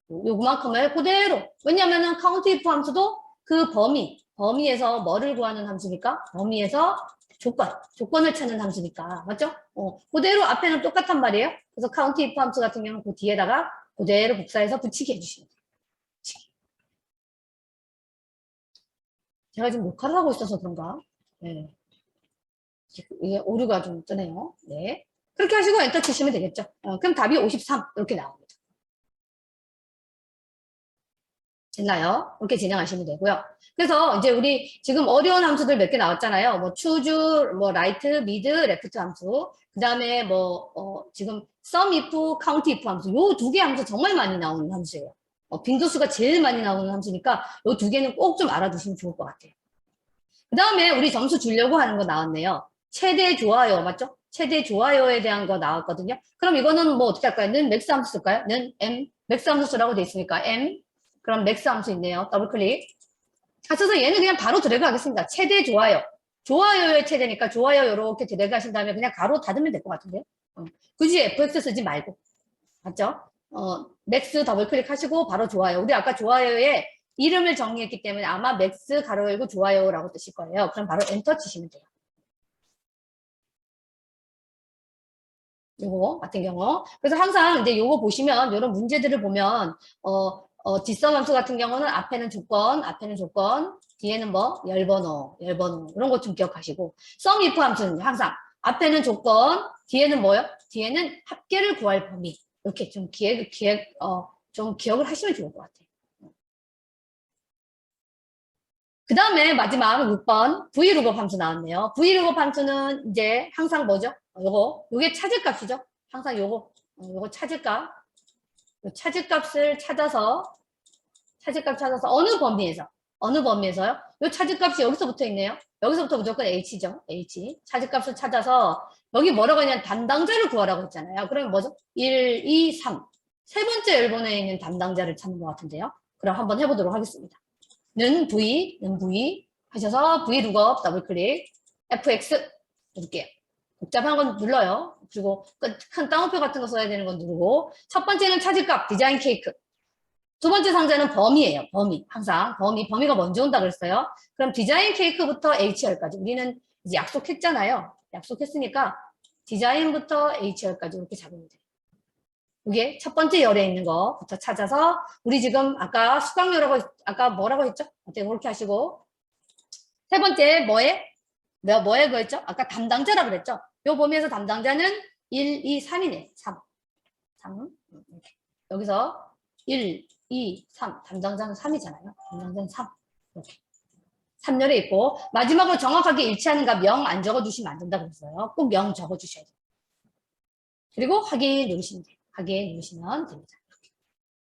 요만큼을 그대로. 왜냐면은 count if 함수도 그 범위에서 뭐를 구하는 함수니까? 범위에서 조건을 찾는 함수니까. 맞죠? 그대로 앞에는 똑같단 말이에요. 그래서 count if 함수 같은 경우는 그 뒤에다가 그대로 복사해서 붙이게 해주시면 돼요. 붙이기. 제가 지금 녹화를 하고 있어서 그런가? 네. 이게 오류가 좀 뜨네요. 네. 그렇게 하시고 엔터 치시면 되겠죠. 그럼 답이 53 이렇게 나옵니다. 됐나요? 이렇게 진행하시면 되고요. 그래서 이제 우리 지금 어려운 함수들 몇 개 나왔잖아요. 뭐 choose, 뭐 right, mid, left 함수. 그 다음에 지금 sum if, count if 함수. 요 두 개 함수 정말 많이 나오는 함수예요. 빈도수가 제일 많이 나오는 함수니까 요 두 개는 꼭 좀 알아두시면 좋을 것 같아요. 그 다음에 우리 점수 주려고 하는 거 나왔네요. 최대 좋아요, 맞죠? 최대 좋아요에 대한 거 나왔거든요. 그럼 이거는 뭐 어떻게 할까요? 는 맥스 함수 쓸까요? 는 m, 맥스 함수 쓰라고 돼 있으니까 m, 그럼 맥스 함수 있네요. 더블 클릭. 하셔서 얘는 그냥 바로 드래그 하겠습니다. 최대 좋아요. 좋아요의 최대니까 좋아요 이렇게 드래그 하신 다음에 그냥 가로 닫으면 될 것 같은데요. 굳이 fx 쓰지 말고. 맞죠? 맥스 더블 클릭하시고 바로 좋아요. 우리 아까 좋아요에 이름을 정리했기 때문에 아마 맥스 가로 열고 좋아요라고 뜨실 거예요. 그럼 바로 엔터 치시면 돼요. 요거 같은 경우. 그래서 항상 이제 요거 보시면 이런 문제들을 보면 뒷선 함수 같은 경우는 앞에는 조건, 뒤에는 뭐 열번호 이런 것 좀 기억하시고 sum if 함수는 항상 앞에는 조건, 뒤에는 뭐요? 뒤에는 합계를 구할 범위. 이렇게 좀 좀 기억을 하시면 좋을 것 같아요. 그 다음에 마지막 6번 vlookup 함수 나왔네요. vlookup 함수는 이제 항상 뭐죠? 요게 찾을값이죠. 항상 요거 찾을값. 찾을값을 찾아서 어느 범위에서요? 요 찾을값이 여기서 붙어 있네요. 여기서부터 무조건 h죠. h. 찾을값을 찾아서 여기 뭐라고 하냐면 담당자를 구하라고 했잖아요. 그러면 뭐죠? 1, 2, 3. 세 번째 열번에 있는 담당자를 찾는 것 같은데요. 그럼 한번 해보도록 하겠습니다. 는 v 하셔서 vlookup 더블클릭 fx 누를게요. 복잡한 건 눌러요. 그리고 큰 따옴표 같은 거 써야 되는 건 누르고 첫 번째는 찾을값 디자인 케이크. 두 번째 상자는 범위예요. 항상 범위가 먼저 온다 그랬어요. 그럼 디자인 케이크부터 HR까지 우리는 이제 약속했잖아요. 약속했으니까 디자인부터 HR까지 이렇게 잡으면 돼요. 이게 첫 번째 열에 있는 거부터 찾아서 우리 지금 아까 수강료라고 아까 뭐라고 했죠? 그렇게 하시고 세 번째 뭐에 그랬죠? 아까 담당자라 그랬죠? 요 범위에서 담당자는 1, 2, 3이네. 3. 이렇게. 여기서 1, 2, 3. 담당자는 3이잖아요. 담당자는 3. 이렇게. 3열에 있고 마지막으로 정확하게 일치하는 값 0 안 적어주시면 안 된다고 했어요. 꼭 0 적어주셔야 돼요. 그리고 확인 누르시면 돼요. 확인 누르시면 됩니다.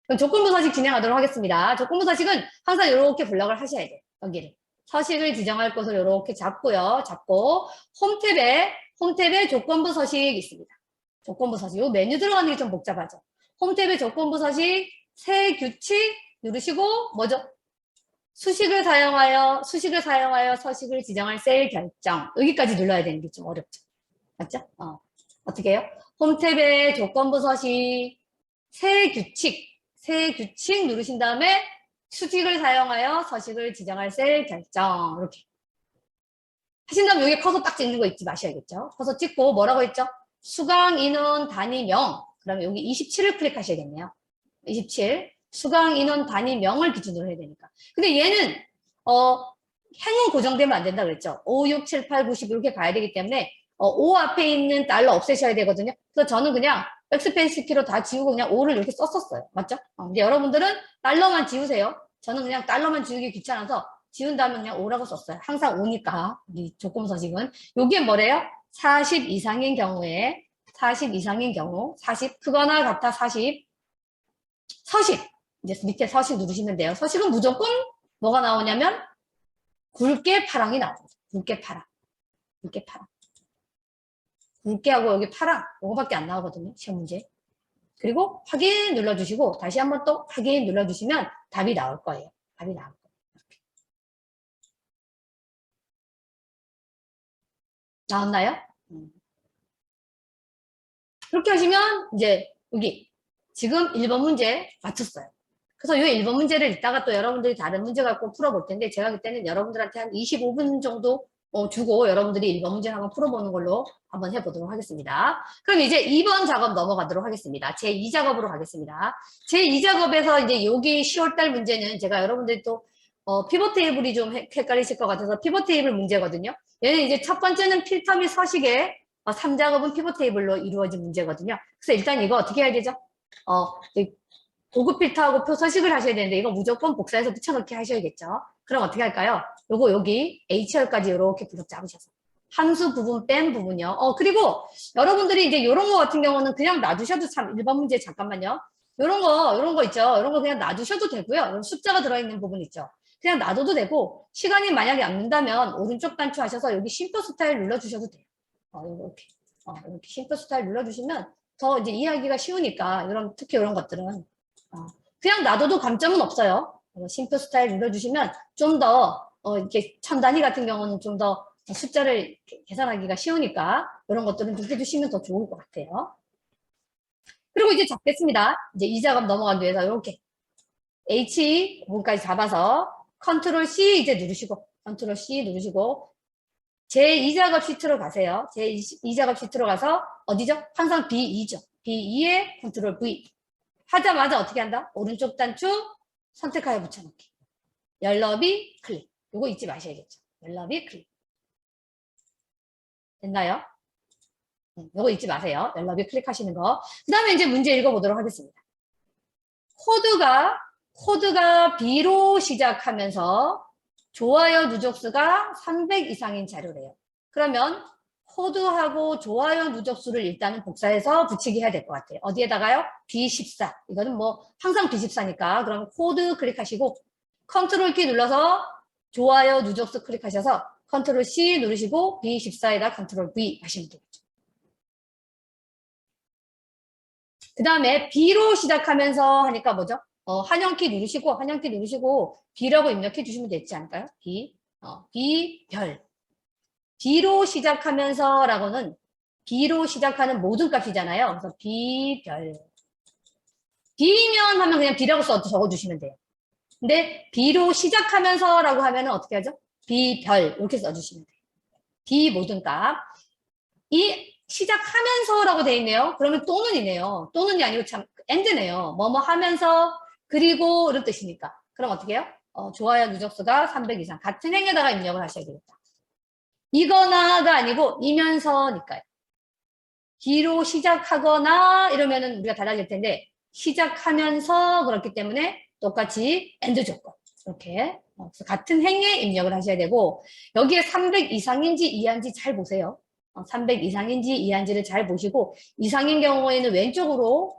그럼 조건부 서식 진행하도록 하겠습니다. 조건부 서식은 항상 이렇게 블럭을 하셔야 돼요. 여기를. 서식을 지정할 곳을 이렇게 잡고요. 잡고 홈탭에 조건부 서식 있습니다. 조건부 서식. 이 메뉴 들어가는 게 좀 복잡하죠. 홈탭에 조건부 서식, 새 규칙 누르시고 뭐죠? 수식을 사용하여 서식을 지정할 셀 결정. 여기까지 눌러야 되는 게 좀 어렵죠. 맞죠? 어떻게 해요? 홈탭에 조건부 서식, 새 규칙 누르신 다음에 수식을 사용하여 서식을 지정할 셀 결정. 이렇게. 하신 다음에 여기 커서 딱 찍는 거 잊지 마셔야겠죠. 커서 찍고 뭐라고 했죠? 수강 인원 단위명. 그러면 여기 27을 클릭하셔야겠네요. 27. 수강 인원 단위명을 기준으로 해야 되니까. 근데 얘는 행운 고정되면 안 된다 그랬죠. 5, 6, 7, 8, 9, 10 이렇게 가야 되기 때문에 5 앞에 있는 달러 없애셔야 되거든요. 그래서 저는 그냥 백스페이스 키로 다 지우고 그냥 5를 이렇게 썼었어요. 맞죠? 근데 여러분들은 달러만 지우세요. 저는 그냥 달러만 지우기 귀찮아서 지운 다음에 그냥 5라고 썼어요. 항상 5니까 우리 조건서식은. 요게 뭐래요? 40 이상인 경우에 40 이상인 경우 40 크거나 같아 40 서식 이제 밑에 서식 누르시면 돼요. 서식은 무조건 뭐가 나오냐면 굵게 파랑이 나옵니다. 굵게 파랑 굵게 파랑 굵게하고 여기 파랑 이거밖에 안 나오거든요. 시험 문제. 그리고 확인 눌러주시고 다시 한번 또 확인 눌러주시면 답이 나올 거예요. 답이 나올 거예요. 나왔나요? 그렇게 하시면 이제 여기 지금 1번 문제 맞췄어요. 그래서 이 1번 문제를 이따가 또 여러분들이 다른 문제 갖고 풀어볼 텐데 제가 그때는 여러분들한테 한 25분 정도 주고 여러분들이 1번 문제 한번 풀어보는 걸로 한번 해보도록 하겠습니다. 그럼 이제 2번 작업 넘어가도록 하겠습니다. 제2작업으로 가겠습니다. 제2작업에서 이제 여기 10월달 문제는 제가 여러분들이 또 피벗 테이블이 좀 헷갈리실 것 같아서 피벗 테이블 문제거든요. 얘는 이제 첫 번째는 필터 및 서식에 3작업은 피벗 테이블로 이루어진 문제거든요. 그래서 일단 이거 어떻게 해야 되죠? 고급 필터하고 표 서식을 하셔야 되는데 이거 무조건 복사해서 붙여넣기 하셔야겠죠. 그럼 어떻게 할까요? 요거 여기 H열까지 이렇게 블록 잡으셔서 함수 부분 뺀 부분요. 그리고 여러분들이 이제 요런 거 같은 경우는 그냥 놔두셔도 참 1번 문제 잠깐만요. 요런 거 있죠. 요런 거 그냥 놔두셔도 되고요. 이런 숫자가 들어있는 부분 있죠. 그냥 놔둬도 되고 시간이 만약에 안 된다면 오른쪽 단추 하셔서 여기 쉼표 스타일 눌러주셔도 돼요. 이렇게 쉼표 스타일 눌러주시면 더 이제 이해하기가 쉬우니까 특히 이런 것들은 그냥 놔둬도 감점은 없어요. 쉼표 스타일 눌러주시면 좀 더 이렇게 천 단위 같은 경우는 좀 더 숫자를 계산하기가 쉬우니까 이런 것들은 좀 해주시면 더 좋을 것 같아요. 그리고 이제 잡겠습니다. 이제 이 작업 넘어가기 위해서 이렇게 H 부분까지 잡아서 컨트롤 C 이제 누르시고 컨트롤 C 누르시고 제2작업 시트로 가세요. 제2작업 시트로 가서 어디죠? 항상 B2죠. B2에 컨트롤 V 하자마자 어떻게 한다? 오른쪽 단추 선택하여 붙여넣기. 열너비 클릭. 이거 잊지 마셔야겠죠. 열너비 클릭. 됐나요? 이거 잊지 마세요. 열너비 클릭하시는 거. 그 다음에 이제 문제 읽어보도록 하겠습니다. 코드가 B로 시작하면서 좋아요 누적수가 300 이상인 자료래요. 그러면 코드하고 좋아요 누적수를 일단은 복사해서 붙이기 해야 될 것 같아요. 어디에다가요? B14. 이거는 뭐 항상 B14니까 그럼 코드 클릭하시고 컨트롤 키 눌러서 좋아요 누적수 클릭하셔서 컨트롤 C 누르시고 B14에다 컨트롤 V 하시면 되겠죠. 그 다음에 B로 시작하면서 하니까 뭐죠? 한영키 누르시고 B라고 입력해 주시면 되지 않을까요? B, 별. B로 시작하면서 라고는 B로 시작하는 모든 값이잖아요. 그래서 B, 별. B면 하면 그냥 B라고 적어주시면 돼요. 근데 B로 시작하면서 라고 하면은 어떻게 하죠? B, 별. 이렇게 써주시면 돼요. B 모든 값. 이 시작하면서라고 돼 있네요. 그러면 또는이네요. 또는이 아니고 참 엔드네요. 뭐뭐 하면서 그리고 이런 뜻이니까. 그럼 어떻게 해요? 좋아요 누적수가 300 이상. 같은 행에다가 입력을 하셔야 되겠다. 이거나가 아니고 이면서니까요. B로 시작하거나 이러면은 우리가 달라질 텐데 시작하면서 그렇기 때문에 똑같이 엔드 조건. 이렇게 같은 행에 입력을 하셔야 되고 여기에 300 이상인지 이하인지 잘 보세요. 300 이상인지 이하인지를 잘 보시고 이상인 경우에는 왼쪽으로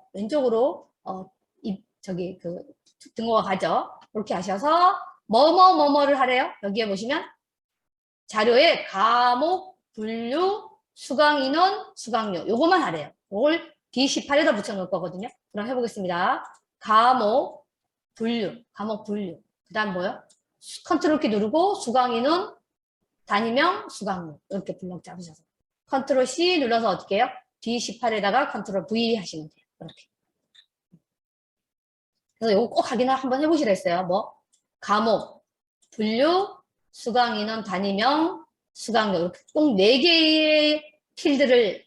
등호가 가죠. 이렇게 하셔서 뭐뭐뭐뭐를 하래요. 여기에 보시면 자료에 과목, 분류, 수강 인원, 수강료 요거만 하래요. 이걸 D18에다 붙여놓을 거거든요. 그럼 해보겠습니다. 과목, 분류. 그 다음 뭐요? 컨트롤 키 누르고 수강 인원, 단위명, 수강료 이렇게 블록 잡으셔서 컨트롤 C 눌러서 어떻게 해요? D18에다가 컨트롤 V 하시면 돼요. 이렇게. 그래서 이거 꼭 확인을 한번 해보시라 했어요. 과목, 분류, 수강 인원, 단위명, 수강료 이렇게 꼭 4개의 필드를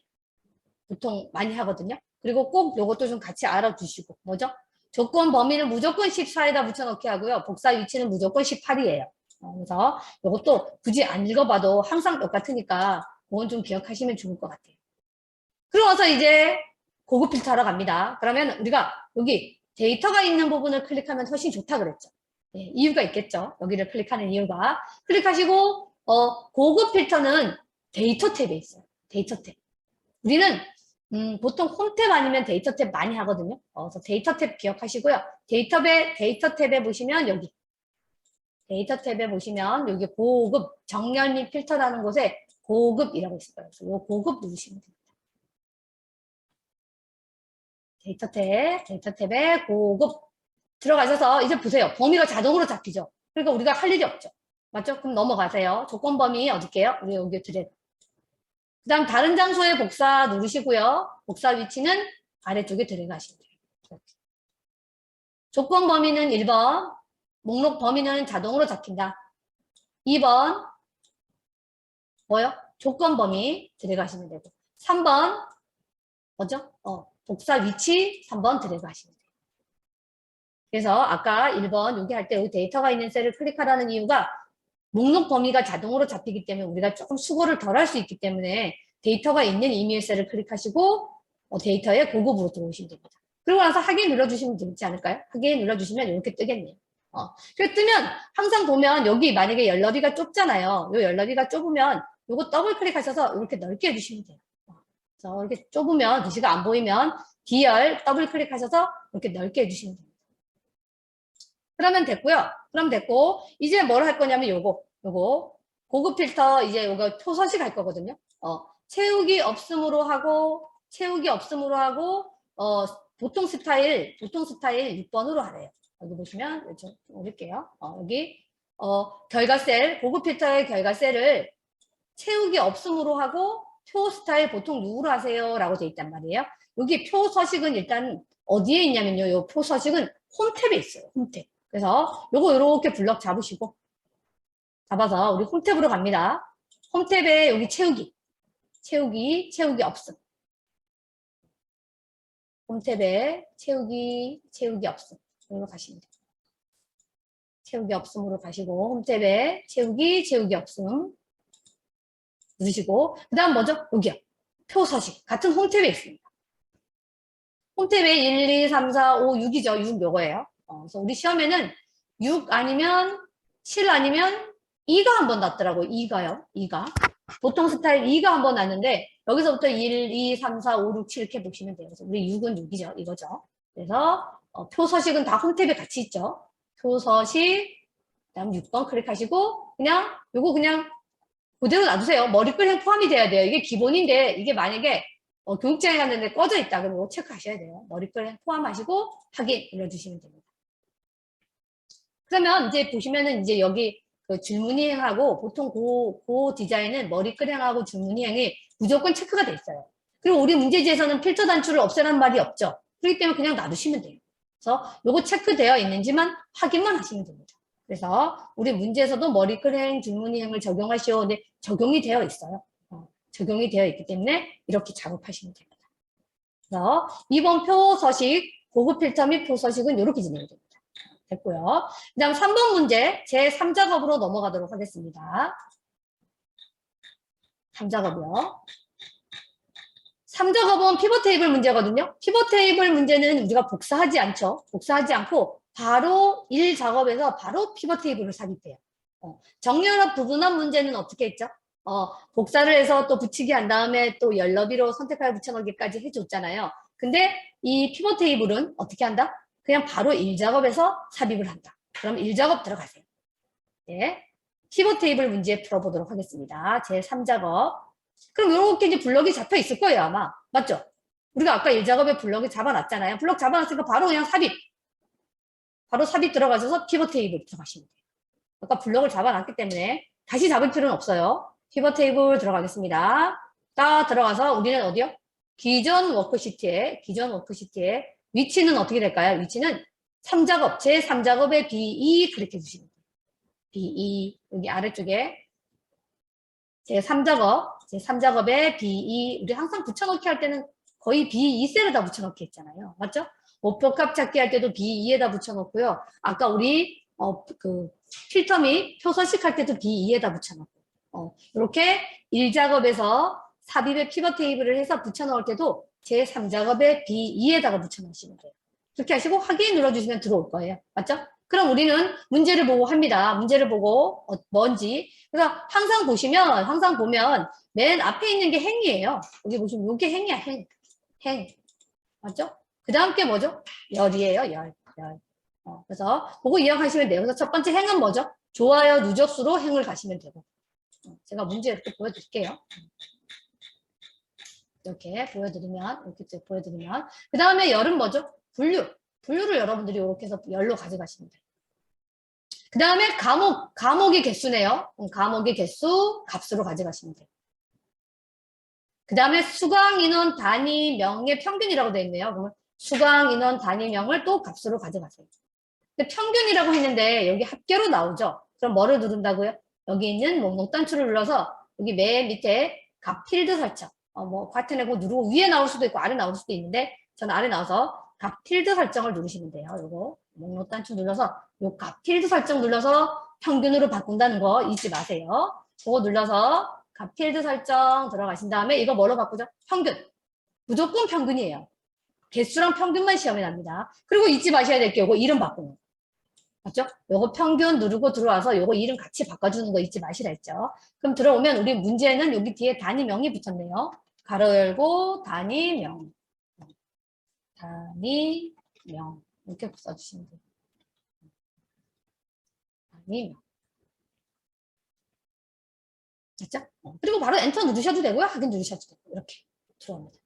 보통 많이 하거든요. 그리고 꼭 이것도 좀 같이 알아두시고 뭐죠? 조건 범위는 무조건 14에다 붙여넣기 하고요. 복사 위치는 무조건 18이에요. 그래서 이것도 굳이 안 읽어봐도 항상 똑같으니까 그건 좀 기억하시면 좋을 것 같아요. 그러고 나서 이제 고급 필터하러 갑니다. 그러면 우리가 여기 데이터가 있는 부분을 클릭하면 훨씬 좋다 그랬죠. 네, 이유가 있겠죠. 여기를 클릭하는 이유가. 클릭하시고 고급 필터는 데이터 탭에 있어요. 데이터 탭. 우리는 보통 홈 탭 아니면 데이터 탭 많이 하거든요. 그래서 데이터 탭 기억하시고요. 데이터 탭에 보시면 여기 데이터 탭에 보시면 여기 고급 정렬 및 필터라는 곳에 고급이라고 있을 거예요. 그래서 이 고급 누르시면 됩니다. 데이터 탭에 고급 들어가셔서 이제 보세요. 범위가 자동으로 잡히죠. 그러니까 우리가 할 일이 없죠. 맞죠? 그럼 넘어가세요. 조건 범위 어디게요? 우리 여기 드래그. 그 다음 다른 장소에 복사 누르시고요. 복사 위치는 아래쪽에 들어가시면 돼요. 조건 범위는 1번. 목록 범위는 자동으로 잡힌다. 2번. 뭐요? 조건 범위 들어가시면 되고. 3번. 뭐죠? 복사 위치 3번 들어가시면 돼요. 그래서 아까 1번 여기 할 때 여기 데이터가 있는 셀을 클릭하라는 이유가 목록 범위가 자동으로 잡히기 때문에 우리가 조금 수고를 덜 할 수 있기 때문에 데이터가 있는 이메일 셀을 클릭하시고 데이터에 고급으로 들어오시면 됩니다. 그리고 나서 확인 눌러주시면 되지 않을까요? 확인 눌러주시면 이렇게 뜨겠네요. 그래서 뜨면 항상 보면 여기 만약에 열너비가 좁잖아요. 이 열너비가 좁으면 이거 더블 클릭하셔서 이렇게 넓게 해주시면 돼요. 그래서 이렇게 좁으면 글씨가 안 보이면 D열 더블 클릭하셔서 이렇게 넓게 해주시면 됩니다. 그러면 됐고요. 그럼 됐고 이제 뭘 할 거냐면 요거 고급 필터 이제 요거 표서식 할 거거든요. 채우기 없음으로 하고 보통 스타일 6번으로 하래요. 여기 보시면 좀 올릴게요. 여기 결과셀 고급 필터의 결과셀을 채우기 없음으로 하고 표 스타일 보통 누구로 하세요? 라고 돼 있단 말이에요. 여기 표 서식은 일단 어디에 있냐면요. 요 표 서식은 홈 탭에 있어요. 홈 탭. 그래서 요거 이렇게 블럭 잡으시고 잡아서 우리 홈 탭으로 갑니다. 홈 탭에 여기 채우기 없음. 홈 탭에 채우기 없음. 여기로 가시면 돼요. 채우기 없음으로 가시고 홈 탭에 채우기 없음 누르시고 그 다음 뭐죠? 여기요. 표 서식. 같은 홈 탭에 있습니다. 홈 탭에 1, 2, 3, 4, 5, 6이죠. 6 요거예요. 그래서 우리 시험에는 6 아니면 7 아니면 2가 한 번 났더라고요. 2가요. 2가. 보통 스타일 2가 한 번 났는데 여기서부터 1, 2, 3, 4, 5, 6, 7 이렇게 보시면 돼요. 그래서 우리 6은 6이죠. 이거죠. 그래서 표 서식은 다 홈탭에 같이 있죠. 표 서식 그다음 6번 클릭하시고 그냥 요거 그냥 그대로 놔두세요. 머리글행 포함이 돼야 돼요. 이게 기본인데 이게 만약에 교육장에 갔는데 꺼져 있다 그러면 이거 체크하셔야 돼요. 머리글행 포함하시고 확인 눌러주시면 됩니다. 그러면 이제 보시면은 이제 여기 그 줄무늬행하고 보통 그 디자인은 머리글행하고 줄무늬행이 무조건 체크가 돼 있어요. 그리고 우리 문제지에서는 필터 단추를 없애라는 말이 없죠. 그렇기 때문에 그냥 놔두시면 돼요. 그래서 요거 체크되어 있는지만 확인만 하시면 됩니다. 그래서 우리 문제에서도 머리글행, 줄무늬행을 적용하시오. 근데 적용이 되어 있어요. 적용이 되어 있기 때문에 이렇게 작업하시면 됩니다. 그래서 이번 표 서식, 고급 필터 및 표 서식은 이렇게 진행이 됩니다. 됐고요. 그 다음 3번 문제 제3작업으로 넘어가도록 하겠습니다. 3작업이요. 3작업은 피벗 테이블 문제거든요. 피벗 테이블 문제는 우리가 복사하지 않죠. 복사하지 않고 바로 1작업에서 바로 피벗 테이블을 삽입해요. 정렬합 부분합 문제는 어떻게 했죠? 복사를 해서 또 붙이기 한 다음에 또 열너비로 선택하여 붙여넣기까지 해줬잖아요. 근데 이 피벗 테이블은 어떻게 한다? 그냥 바로 1작업에서 삽입을 한다. 그럼 1작업 들어가세요. 네. 피벗 테이블 문제 풀어보도록 하겠습니다. 제3작업. 그럼 이렇게 이제 블럭이 잡혀 있을 거예요, 아마. 맞죠? 우리가 아까 1작업에 블럭이 잡아놨잖아요. 블럭 잡아놨으니까 바로 그냥 삽입. 바로 삽입 들어가셔서 피벗 테이블 들어가시면 돼요. 아까 블럭을 잡아놨기 때문에 다시 잡을 필요는 없어요. 피벗 테이블 들어가겠습니다. 딱 들어가서 우리는 어디요? 기존 워크시트에 위치는 어떻게 될까요? 위치는 3작업, 제3작업의 B2 클릭해 주시면 돼요. B2 여기 아래쪽에 제3작업의 B2 우리 항상 붙여넣기 할 때는 거의 B2셀에다 붙여넣기 했잖아요. 맞죠? 목표값 찾기 할 때도 B2에다 붙여넣고요. 아까 우리 그 필터 및 표서식 할 때도 B2에다 붙여넣고 이렇게 1작업에서 삽입의 피벗 테이블을 해서 붙여넣을 때도 제3작업의 B2에다가 붙여넣으시면 돼요. 그렇게 하시고 확인 눌러주시면 들어올 거예요. 맞죠? 그럼 우리는 문제를 보고 합니다. 문제를 보고 뭔지. 그래서 항상 보면 맨 앞에 있는 게 행이에요. 여기 보시면 이게 행이야, 행. 행. 맞죠? 그 다음 게 뭐죠? 열이에요, 열. 그래서 그거 이해하시면 돼요. 그래서 첫 번째 행은 뭐죠? 좋아요 누적수로 행을 가시면 되고. 제가 문제 이렇게 보여드릴게요. 이렇게 보여드리면, 그 다음에 열은 뭐죠? 분류를 여러분들이 이렇게 해서 열로 가져가시면 돼요. 그 다음에 감옥의 개수네요. 감옥의 개수 값으로 가져가시면 돼요. 그 다음에 수강 인원 단위명의 평균이라고 되어 있네요. 그러면 수강 인원 단위명을 또 값으로 가져가세요. 근데 평균이라고 했는데 여기 합계로 나오죠. 그럼 뭐를 누른다고요? 여기 있는 목록 단추를 눌러서 여기 맨 밑에 값 필드 설정. 뭐 과태내고 누르고 위에 나올 수도 있고 아래 나올 수도 있는데 저는 아래 나와서 값 필드 설정을 누르시면 돼요. 요거 목록 단추 눌러서 요 값 필드 설정 눌러서 평균으로 바꾼다는 거 잊지 마세요. 그거 눌러서 값 필드 설정 들어가신 다음에 이거 뭐로 바꾸죠? 평균. 무조건 평균이에요. 개수랑 평균만 시험에 납니다. 그리고 잊지 마셔야 될 게 요거 이름 바꾸는 거. 맞죠? 요거 평균 누르고 들어와서 요거 이름 같이 바꿔주는 거 잊지 마시라 했죠. 그럼 들어오면 우리 문제는 여기 뒤에 단위명이 붙었네요. 가로 열고 단위명. 단위명. 이렇게 써주시면 돼요. 단위명. 됐죠? 그리고 바로 엔터 누르셔도 되고요. 확인 누르셔도 되고 이렇게 들어옵니다.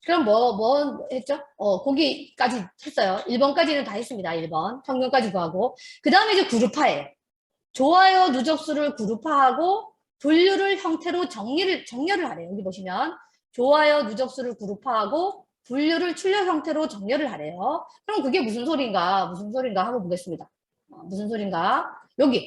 그럼 뭐 했죠? 거기까지 했어요. 1번까지는 다 했습니다. 1번. 평균까지 구하고. 그 다음에 이제 그룹화예요. 좋아요 누적수를 그룹화하고 분류를 형태로 정렬을 하래요. 여기 보시면 좋아요 누적수를 그룹화하고 분류를 출력 형태로 정렬을 하래요. 그럼 그게 무슨 소린가 한번 보겠습니다. 무슨 소린가? 여기요.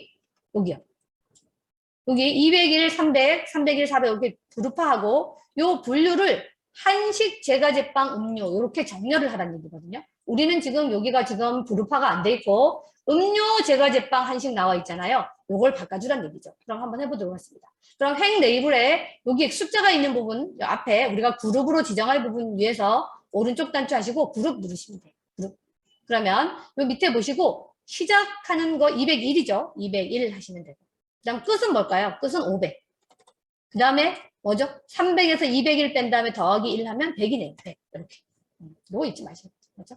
여기 201, 300, 301, 400 이렇게 그룹화하고 요 분류를 한식, 제과제빵, 음료 이렇게 정렬을 하라는 얘기거든요. 우리는 지금 여기가 지금 그룹화가 안 돼 있고 음료, 제과제빵, 한식 나와 있잖아요. 요걸 바꿔주라는 얘기죠. 그럼 한번 해보도록 하겠습니다. 그럼 행 레이블에 여기 숫자가 있는 부분 앞에 우리가 그룹으로 지정할 부분 위에서 오른쪽 단추 하시고 그룹 누르시면 돼요. 그룹. 그러면 요 밑에 보시고 시작하는 거 201이죠. 201 하시면 되고. 그 다음 끝은 뭘까요? 끝은 500. 그 다음에 뭐죠? 300에서 200일 뺀 다음에 더하기 1 하면 100이네요. 100. 이렇게. 이거 잊지 마시고. 그렇죠?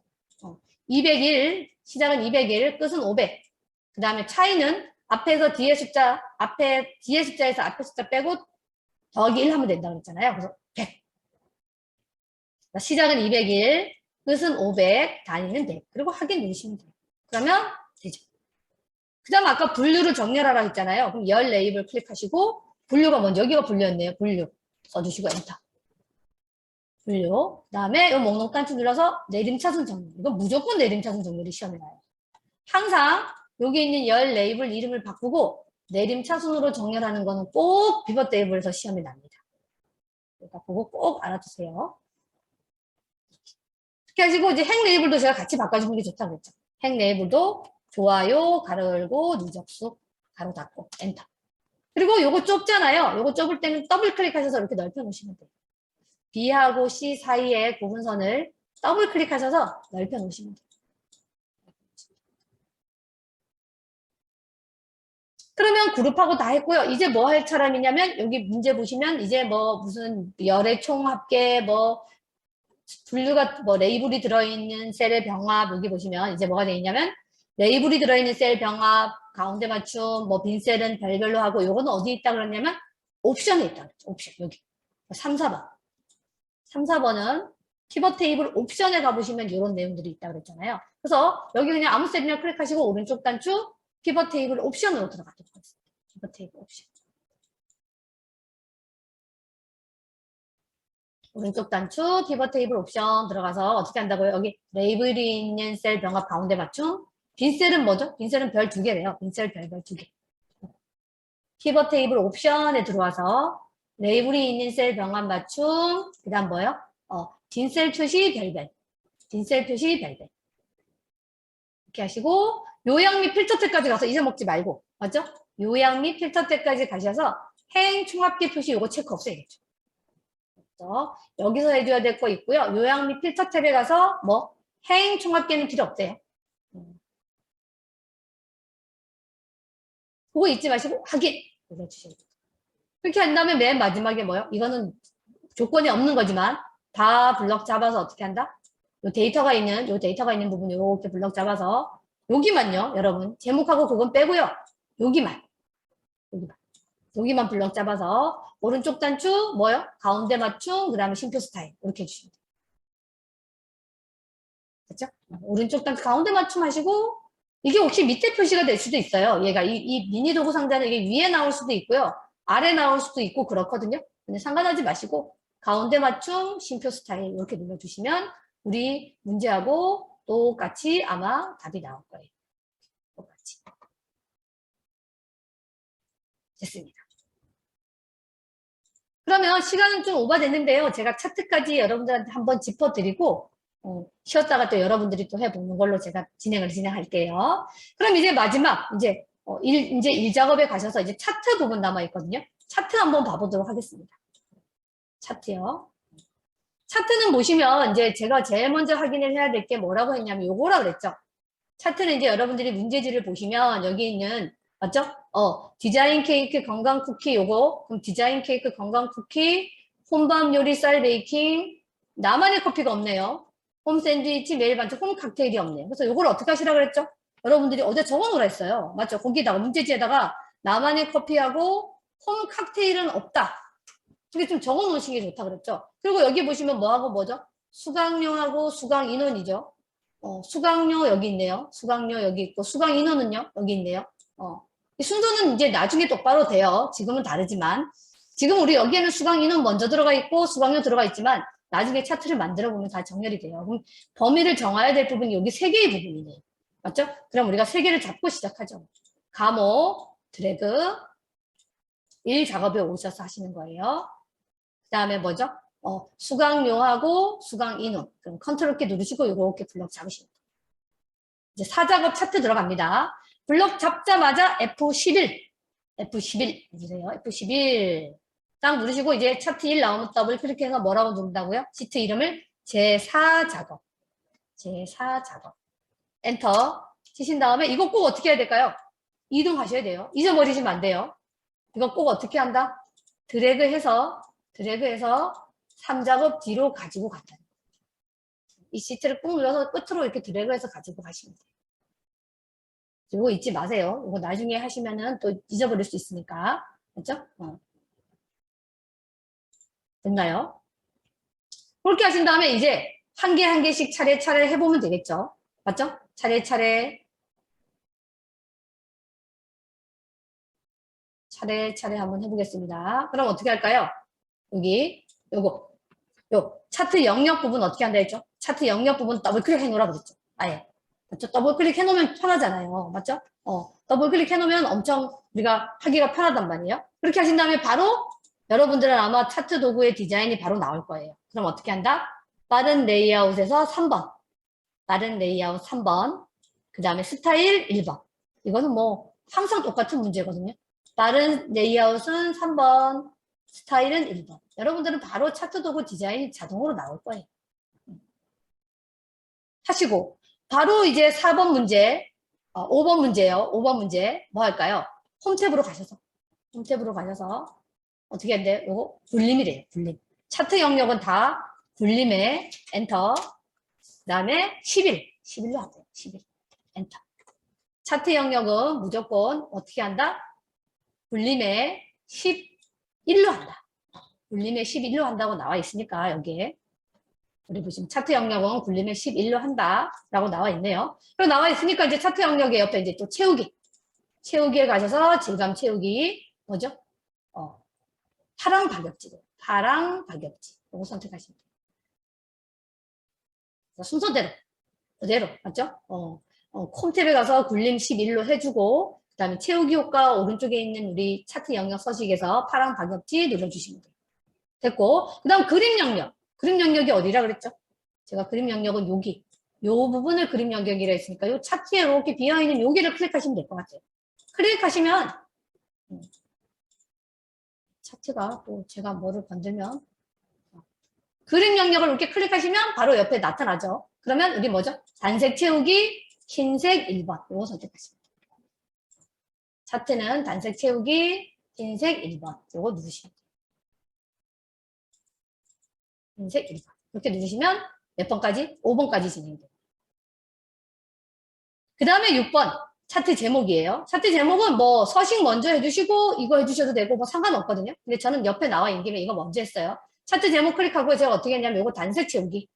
201, 시작은 201, 끝은 500. 그 다음에 차이는 앞에서 뒤에 숫자에서 앞에 숫자 빼고 더하기 1 하면 된다고 했잖아요. 그래서 100. 시작은 201, 끝은 500, 단위는 100. 그리고 확인 누르시면 돼요. 그러면 되죠. 그 다음 아까 분류를 정렬하라 했잖아요. 그럼 열 레이블 클릭하시고 분류가 먼저 여기가 분류였네요. 분류 써주시고 엔터. 분류. 그 다음에 이 목록 단추 눌러서 내림차순 정렬. 이건 무조건 내림차순 정렬이 시험에 나요. 항상 여기 있는 열 레이블 이름을 바꾸고 내림차순으로 정렬하는 거는 꼭 피벗 테이블에서 시험에 납니다. 그러니까 그거 꼭 알아두세요. 이렇게 하시고 이제 행 레이블도 제가 같이 바꿔주는 게 좋다고 했죠. 행 레이블도 좋아요, 가로 열고, 누적수, 가로 닫고, 엔터. 그리고 요거 좁잖아요. 요거 좁을 때는 더블 클릭하셔서 이렇게 넓혀 놓으시면 돼요. B하고 C 사이의 구분선을 더블 클릭하셔서 넓혀 놓으시면 돼요. 그러면 그룹하고 다 했고요. 이제 뭐 할 차람이냐면 여기 문제 보시면 이제 뭐 무슨 열의 총합계 뭐 분류가 뭐 레이블이 들어있는 셀의 병합 여기 보시면 이제 뭐가 되어 있냐면 레이블이 들어있는 셀 병합, 가운데 맞춤, 뭐 빈셀은 별별로 하고 요거는 어디에 있다 그러냐면 옵션에 있다 그랬죠. 옵션 여기 3, 4번 3, 4번은 피벗 테이블 옵션에 가보시면 이런 내용들이 있다 그랬잖아요. 그래서 여기 그냥 아무 셀이나 클릭하시고 오른쪽 단추 피벗 테이블 옵션으로 들어가도록 하겠습니다. 피벗 테이블 옵션 오른쪽 단추 피벗 테이블 옵션 들어가서 어떻게 한다고요? 여기 레이블이 있는 셀 병합 가운데 맞춤 빈셀은 뭐죠? 빈셀은 별 2개래요. 빈셀 별 2개. 피벗 테이블 옵션에 들어와서 레이블이 있는 셀 병합 맞춤 그 다음 뭐요? 빈셀 표시 별별. 빈셀 표시 별별. 이렇게 하시고 요약 및 필터 때까지 가서 잊어먹지 말고 맞죠? 요약 및 필터 때까지 가셔서 행 총합계 표시 요거 체크 없애야겠죠. 여기서 해줘야 될 거 있고요. 요약 및 필터 탭에 가서 뭐 행 총합계는 필요 없대요. 그거 잊지 마시고 확인 눌러주셔야 돼요. 그렇게 한 다음에 맨 마지막에 뭐요? 이거는 조건이 없는 거지만 다 블럭 잡아서 어떻게 한다? 요 데이터가 있는 부분 이렇게 블럭 잡아서 여기만요, 여러분. 제목하고 그건 빼고요. 여기만. 여기만 블럭 잡아서 오른쪽 단추 뭐요? 가운데 맞춤, 그다음에 쉼표 스타일 이렇게 해주시면 돼요. 됐죠? 오른쪽 단추 가운데 맞춤 하시고 이게 혹시 밑에 표시가 될 수도 있어요. 얘가 이 미니 도구 상자는 이게 위에 나올 수도 있고요. 아래 나올 수도 있고 그렇거든요. 근데 상관하지 마시고 가운데 맞춤, 쉼표 스타일 이렇게 눌러주시면 우리 문제하고 똑같이 아마 답이 나올 거예요. 똑같이. 됐습니다. 그러면 시간은 좀 오버됐는데요. 제가 차트까지 여러분들한테 한번 짚어드리고 쉬었다가 또 여러분들이 또 해보는 걸로 제가 진행할게요. 그럼 이제 마지막 이제 일 작업에 가셔서 이제 차트 부분 남아 있거든요. 차트 한번 봐보도록 하겠습니다. 차트요. 차트는 보시면 이제 제가 제일 먼저 확인을 해야 될 게 뭐라고 했냐면 요거라 그랬죠. 차트는 이제 여러분들이 문제지를 보시면 여기 있는 맞죠? 디자인 케이크 건강 쿠키 요거 그럼 디자인 케이크 건강 쿠키 홈밥 요리 쌀 베이킹 나만의 커피가 없네요. 홈 샌드위치 매일 반찬 홈 칵테일이 없네요. 그래서 요걸 어떻게 하시라고 그랬죠? 여러분들이 어제 적어놓으라 했어요. 맞죠? 거기다가 문제지에다가 나만의 커피하고 홈 칵테일은 없다. 이게 좀 적어놓으시는 게 좋다 그랬죠? 그리고 여기 보시면 뭐하고 뭐죠? 수강료하고 수강 인원이죠. 수강료 여기 있네요. 수강료 여기 있고 수강 인원은요? 여기 있네요. 이 순서는 이제 나중에 똑바로 돼요. 지금은 다르지만 지금 우리 여기에는 수강 인원 먼저 들어가 있고 수강료 들어가 있지만 나중에 차트를 만들어 보면 다 정렬이 돼요. 그럼 범위를 정해야 될 부분이 여기 세 개의 부분이네요. 맞죠? 그럼 우리가 세 개를 잡고 시작하죠. 감호, 드래그, 일 작업에 오셔서 하시는 거예요. 그 다음에 뭐죠? 수강료하고 수강 인원. 그럼 컨트롤 키 누르시고 이렇게 블럭 잡으시면 돼요. 이제 4작업 차트 들어갑니다. 블럭 잡자마자 F11 누르세요. F11 딱 누르시고 이제 차트 1 나오면 더블 클릭해서 뭐라고 누른다고요? 시트 이름을 제4작업 엔터 치신 다음에 이거 꼭 어떻게 해야 될까요? 이동하셔야 돼요. 잊어버리시면 안 돼요. 이거 꼭 어떻게 한다? 드래그해서 3작업 뒤로 가지고 간다. 이 시트를 꾹 눌러서 끝으로 이렇게 드래그해서 가지고 가시면 돼요. 이거 잊지 마세요. 이거 나중에 하시면은 또 잊어버릴 수 있으니까. 그렇죠? 됐나요? 그렇게 하신 다음에 이제 한 개 한 개씩 차례차례 해보면 되겠죠? 맞죠? 차례차례 한번 해보겠습니다. 그럼 어떻게 할까요? 여기 요 차트 영역 부분 어떻게 한다 했죠? 차트 영역 부분 더블 클릭 해놓으라 그랬죠? 아예. 맞죠? 더블 클릭 해놓으면 편하잖아요. 맞죠? 더블 클릭 해놓으면 엄청 우리가 하기가 편하단 말이에요. 그렇게 하신 다음에 바로 여러분들은 아마 차트 도구의 디자인이 바로 나올 거예요. 그럼 어떻게 한다? 빠른 레이아웃에서 3번. 빠른 레이아웃 3번. 그 다음에 스타일 1번. 이거는 뭐 항상 똑같은 문제거든요. 빠른 레이아웃은 3번. 스타일은 1번. 여러분들은 바로 차트 도구 디자인이 자동으로 나올 거예요. 하시고 바로 이제 4번 문제 5번 문제요. 5번 문제 뭐 할까요? 홈탭으로 가셔서 어떻게 한대? 요거 분림이래요. 분림. 차트 영역은 다 분림에 엔터 그 다음에 11로 하세요. 11 엔터. 차트 영역은 무조건 어떻게 한다? 분림에 11로 한다. 분림에 11로 한다고 나와 있으니까 여기에 우리 보시면 차트 영역은 굴림에 11로 한다라고 나와 있네요. 그리고 나와 있으니까 이제 차트 영역에 옆에 이제 또 채우기에 가셔서 질감 채우기 뭐죠? 파랑 박엽지 이거 선택하시면 돼요. 순서대로 그대로 맞죠? 콤탭에 가서 굴림 11로 해주고 그다음에 채우기 효과 오른쪽에 있는 우리 차트 영역 서식에서 파랑 박엽지 눌러주시면 돼요. 됐고 그다음 그림 영역이 어디라 그랬죠? 제가 그림 영역은 여기 요 부분을 그림 영역이라 했으니까 요 차트에 이렇게 비어있는 여기를 클릭하시면 될 것 같아요. 클릭하시면 차트가 또 제가 뭐를 건들면 그림 영역을 이렇게 클릭하시면 바로 옆에 나타나죠. 그러면 우리 뭐죠? 단색 채우기, 흰색 1번. 이거 선택하시면 돼요. 차트는 단색 채우기, 흰색 1번. 이거 누르시면 돼요. 흰색 1번. 이렇게 누르시면 몇 번까지? 5번까지 진행돼요. 그 다음에 6번. 차트 제목이에요. 차트 제목은 뭐 서식 먼저 해주시고 이거 해주셔도 되고 뭐 상관없거든요. 근데 저는 옆에 나와 있는 김에 이거 먼저 했어요. 차트 제목 클릭하고 제가 어떻게 했냐면 이거 단색 채우기.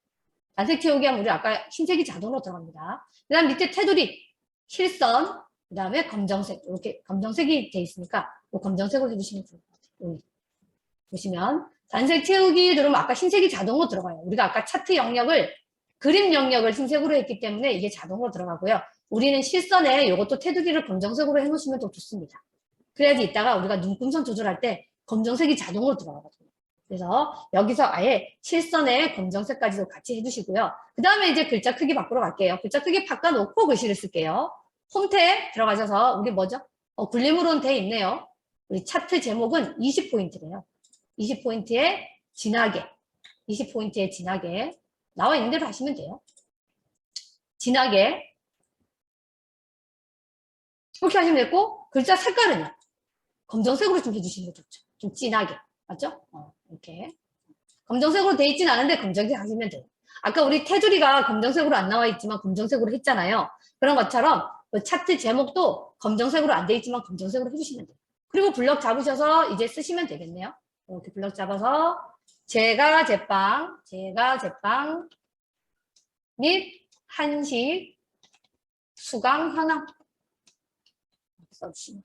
단색 채우기 하면 우리 아까 흰색이 자동으로 들어갑니다. 그 다음 밑에 테두리, 실선, 그 다음에 검정색. 이렇게 검정색이 돼 있으니까 이 검정색으로 해주시면 좋을 것 같아요. 여기 보시면 단색 채우기 누르면 아까 흰색이 자동으로 들어가요. 우리가 아까 차트 영역을 그림 영역을 흰색으로 했기 때문에 이게 자동으로 들어가고요. 우리는 실선에 이것도 테두리를 검정색으로 해놓으시면 더 좋습니다. 그래야지 이따가 우리가 눈금선 조절할 때 검정색이 자동으로 들어가거든요. 그래서 여기서 아예 실선에 검정색까지도 같이 해주시고요. 그 다음에 이제 글자 크기 바꾸러 갈게요. 글자 크기 바꿔놓고 글씨를 쓸게요. 홈 탭 들어가셔서 우리 뭐죠? 굴림으로는 돼 있네요. 우리 차트 제목은 20포인트래요. 20포인트에 진하게, 20포인트에 진하게 나와 있는 대로 하시면 돼요. 진하게 이렇게 하시면 되고 글자 색깔은요. 검정색으로 좀 해주시는 게 좋죠. 좀 진하게. 맞죠? 이렇게. 검정색으로 돼 있진 않은데 검정색 하시면 돼요. 아까 우리 테두리가 검정색으로 안 나와 있지만 검정색으로 했잖아요. 그런 것처럼 차트 제목도 검정색으로 안 돼 있지만 검정색으로 해주시면 돼요. 그리고 블럭 잡으셔서 이제 쓰시면 되겠네요. 이렇게 블럭 잡아서 제가 제빵 및 한식 수강 하나 써주시면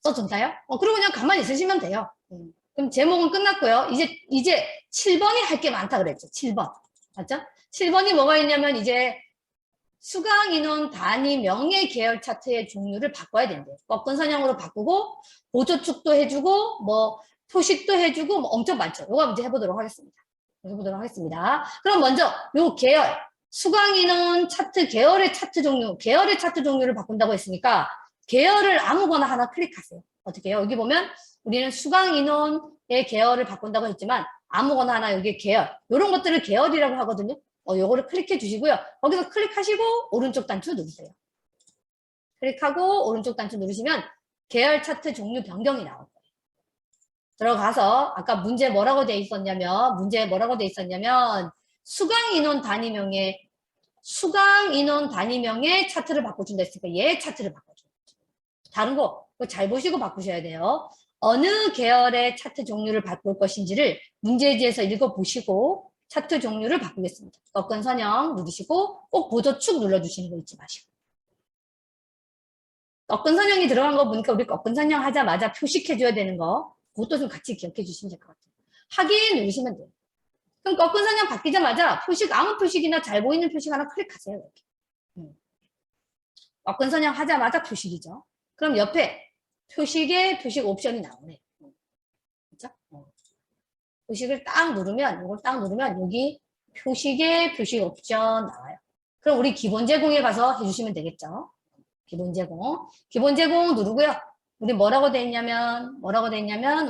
써준다요? 그리고 그냥 가만히 있으시면 돼요. 그럼 제목은 끝났고요. 이제 7번이 할 게 많다 그랬죠. 7번. 맞죠? 7번이 뭐가 있냐면 이제 수강 인원 단위 명예 계열 차트의 종류를 바꿔야 된대요. 꺾은 선형으로 바꾸고 보조축도 해주고 뭐 표식도 해주고 뭐 엄청 많죠. 이거 이제 해보도록 하겠습니다. 그럼 먼저 요 계열 수강 인원 차트 계열의 차트 종류를 바꾼다고 했으니까 계열을 아무거나 하나 클릭하세요. 어떻게 해요? 여기 보면 우리는 수강 인원의 계열을 바꾼다고 했지만 아무거나 하나 여기 계열 이런 것들을 계열이라고 하거든요. 요거를 클릭해 주시고요. 거기서 클릭하시고 오른쪽 단추 누르세요. 클릭하고 오른쪽 단추 누르시면 계열 차트 종류 변경이 나올 거예요. 들어가서 아까 문제 뭐라고 돼 있었냐면 수강 인원 단위명의 차트를 바꿔준다 했으니까 얘 차트를 바꿔줘요. 다른 거 잘 보시고 바꾸셔야 돼요. 어느 계열의 차트 종류를 바꿀 것인지를 문제지에서 읽어보시고 차트 종류를 바꾸겠습니다. 꺾은 선형 누르시고 꼭 보조축 눌러주시는 거 잊지 마시고. 꺾은 선형이 들어간 거 보니까 우리 꺾은 선형 하자마자 표식해줘야 되는 거 그것도 좀 같이 기억해 주시면 될 것 같아요. 확인 누르시면 돼요. 그럼 꺾은 선형 바뀌자마자 아무 표식이나 잘 보이는 표식 하나 클릭하세요. 이렇게. 꺾은 선형 하자마자 표식이죠. 그럼 옆에 표식에 표식 옵션이 나오네. 그렇죠? 표식을 딱 누르면 이걸 딱 누르면 여기 표식에 표식 옵션 나와요. 그럼 우리 기본 제공에 가서 해주시면 되겠죠. 기본 제공 누르고요. 우리 뭐라고 돼 있냐면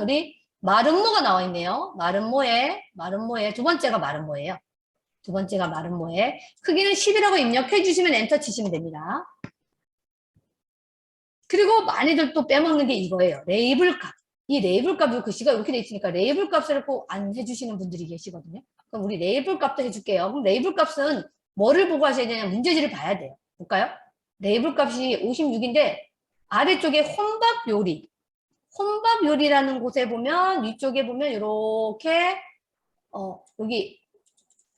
우리 마름모가 나와 있네요. 마름모에 두 번째가 마름모예요. 크기는 10이라고 입력해 주시면 엔터 치시면 됩니다. 그리고 많이들 또 빼먹는 게 이거예요. 레이블 값. 이 레이블 값도 글씨가 이렇게 돼 있으니까 레이블 값을 꼭 안 해주시는 분들이 계시거든요. 그럼 우리 레이블 값도 해줄게요. 그럼 레이블 값은 뭐를 보고 하셔야 되냐 문제지를 봐야 돼요. 볼까요? 레이블 값이 56인데 아래쪽에 혼밥 요리라는 곳에 보면 위쪽에 보면 이렇게 여기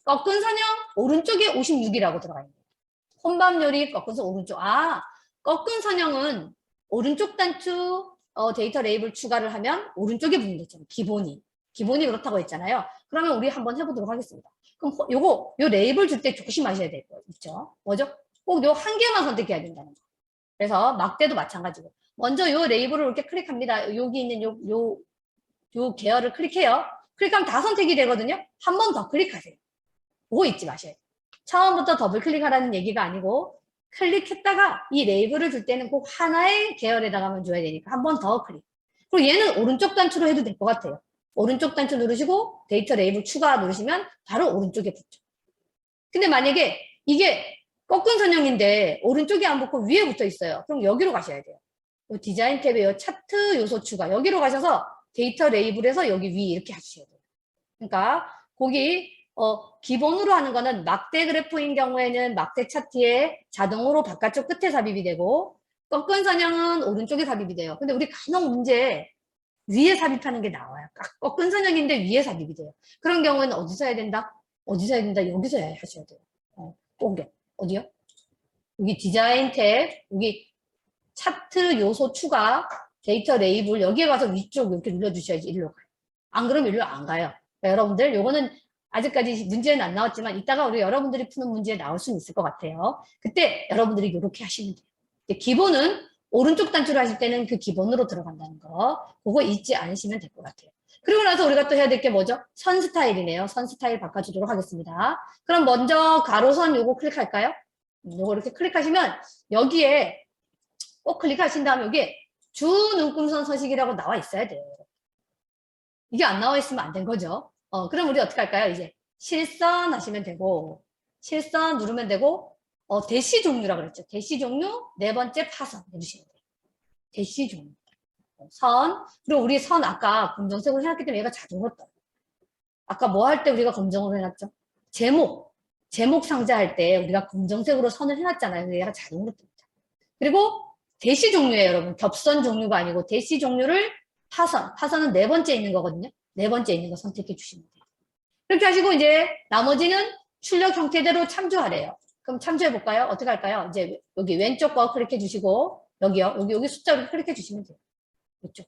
꺾은 선형 오른쪽에 56이라고 들어가 있네요. 혼밥 요리 꺾은 선 오른쪽. 꺾은 선형은 오른쪽 단추 데이터 레이블 추가를 하면 오른쪽에 붙는댔죠. 기본이 그렇다고 했잖아요. 그러면 우리 한번 해보도록 하겠습니다. 그럼 요 레이블 줄 때 조심하셔야 될 거 있죠. 뭐죠? 꼭 요 한 개만 선택해야 된다는 거. 그래서 막대도 마찬가지고. 먼저 요 레이블을 이렇게 클릭합니다. 여기 있는 요 계열을 클릭해요. 클릭하면 다 선택이 되거든요. 한 번 더 클릭하세요. 그거 잊지 마셔야 돼요. 처음부터 더블 클릭하라는 얘기가 아니고 클릭했다가 이 레이블을 줄 때는 꼭 하나의 계열에다가만 줘야 되니까 한 번 더 클릭. 그리고 얘는 오른쪽 단추로 해도 될 것 같아요. 오른쪽 단추 누르시고 데이터 레이블 추가 누르시면 바로 오른쪽에 붙죠. 근데 만약에 이게 꺾은 선형인데 오른쪽에 안 붙고 위에 붙어 있어요. 그럼 여기로 가셔야 돼요. 디자인 탭에 요 차트 요소 추가 여기로 가셔서 데이터 레이블에서 여기 위 이렇게 하셔야 돼요. 그러니까 거기 기본으로 하는 거는 막대 그래프인 경우에는 막대 차트에 자동으로 바깥쪽 끝에 삽입이 되고 꺾은 선형은 오른쪽에 삽입이 돼요. 근데 우리 간혹 문제 위에 삽입하는 게 나와요. 꺾은 선형인데 위에 삽입이 돼요. 그런 경우에는 어디서 해야 된다? 어디서 해야 된다? 여기서 하셔야 돼요. 꼭요. 어디요? 여기 디자인 탭, 여기 차트 요소 추가, 데이터 레이블 여기에 가서 위쪽 이렇게 눌러주셔야지 일로 가요. 안 그러면 일로 안 가요. 그러니까 여러분들 요거는 아직까지 문제는 안 나왔지만 이따가 우리 여러분들이 푸는 문제에 나올 수는 있을 것 같아요. 그때 여러분들이 이렇게 하시면 돼요. 기본은 오른쪽 단추를 하실 때는 그 기본으로 들어간다는 거 그거 잊지 않으시면 될 것 같아요. 그리고 나서 우리가 또 해야 될 게 뭐죠? 선 스타일이네요. 선 스타일 바꿔주도록 하겠습니다. 그럼 먼저 가로선 요거 클릭할까요? 요거 이렇게 클릭하시면 여기에 꼭 클릭하신 다음에 여기에 주 눈금선 서식이라고 나와 있어야 돼요. 이게 안 나와 있으면 안 된 거죠. 그럼 우리 어떻게 할까요? 이제 실선 하시면 되고 실선 누르면 되고 대시 종류라고 그랬죠. 대시 종류 네 번째 파선 해주시면 돼요. 대시 종류 선 그리고 우리 선 아까 검정색으로 해놨기 때문에 얘가 자동으로 떠요. 아까 뭐 할 때 우리가 검정으로 해놨죠? 제목 상자할 때 우리가 검정색으로 선을 해놨잖아요. 얘가 자동으로 뜹니다. 그리고 대시 종류예요, 여러분. 겹선 종류가 아니고 대시 종류를 파선은 네 번째 있는 거거든요. 네 번째 있는 거 선택해 주시면 돼요. 그렇게 하시고 이제 나머지는 출력 형태대로 참조하래요. 그럼 참조해 볼까요? 어떻게 할까요? 이제 여기 왼쪽 거 클릭해 주시고 여기요. 여기 숫자로 클릭해 주시면 돼요. 이쪽.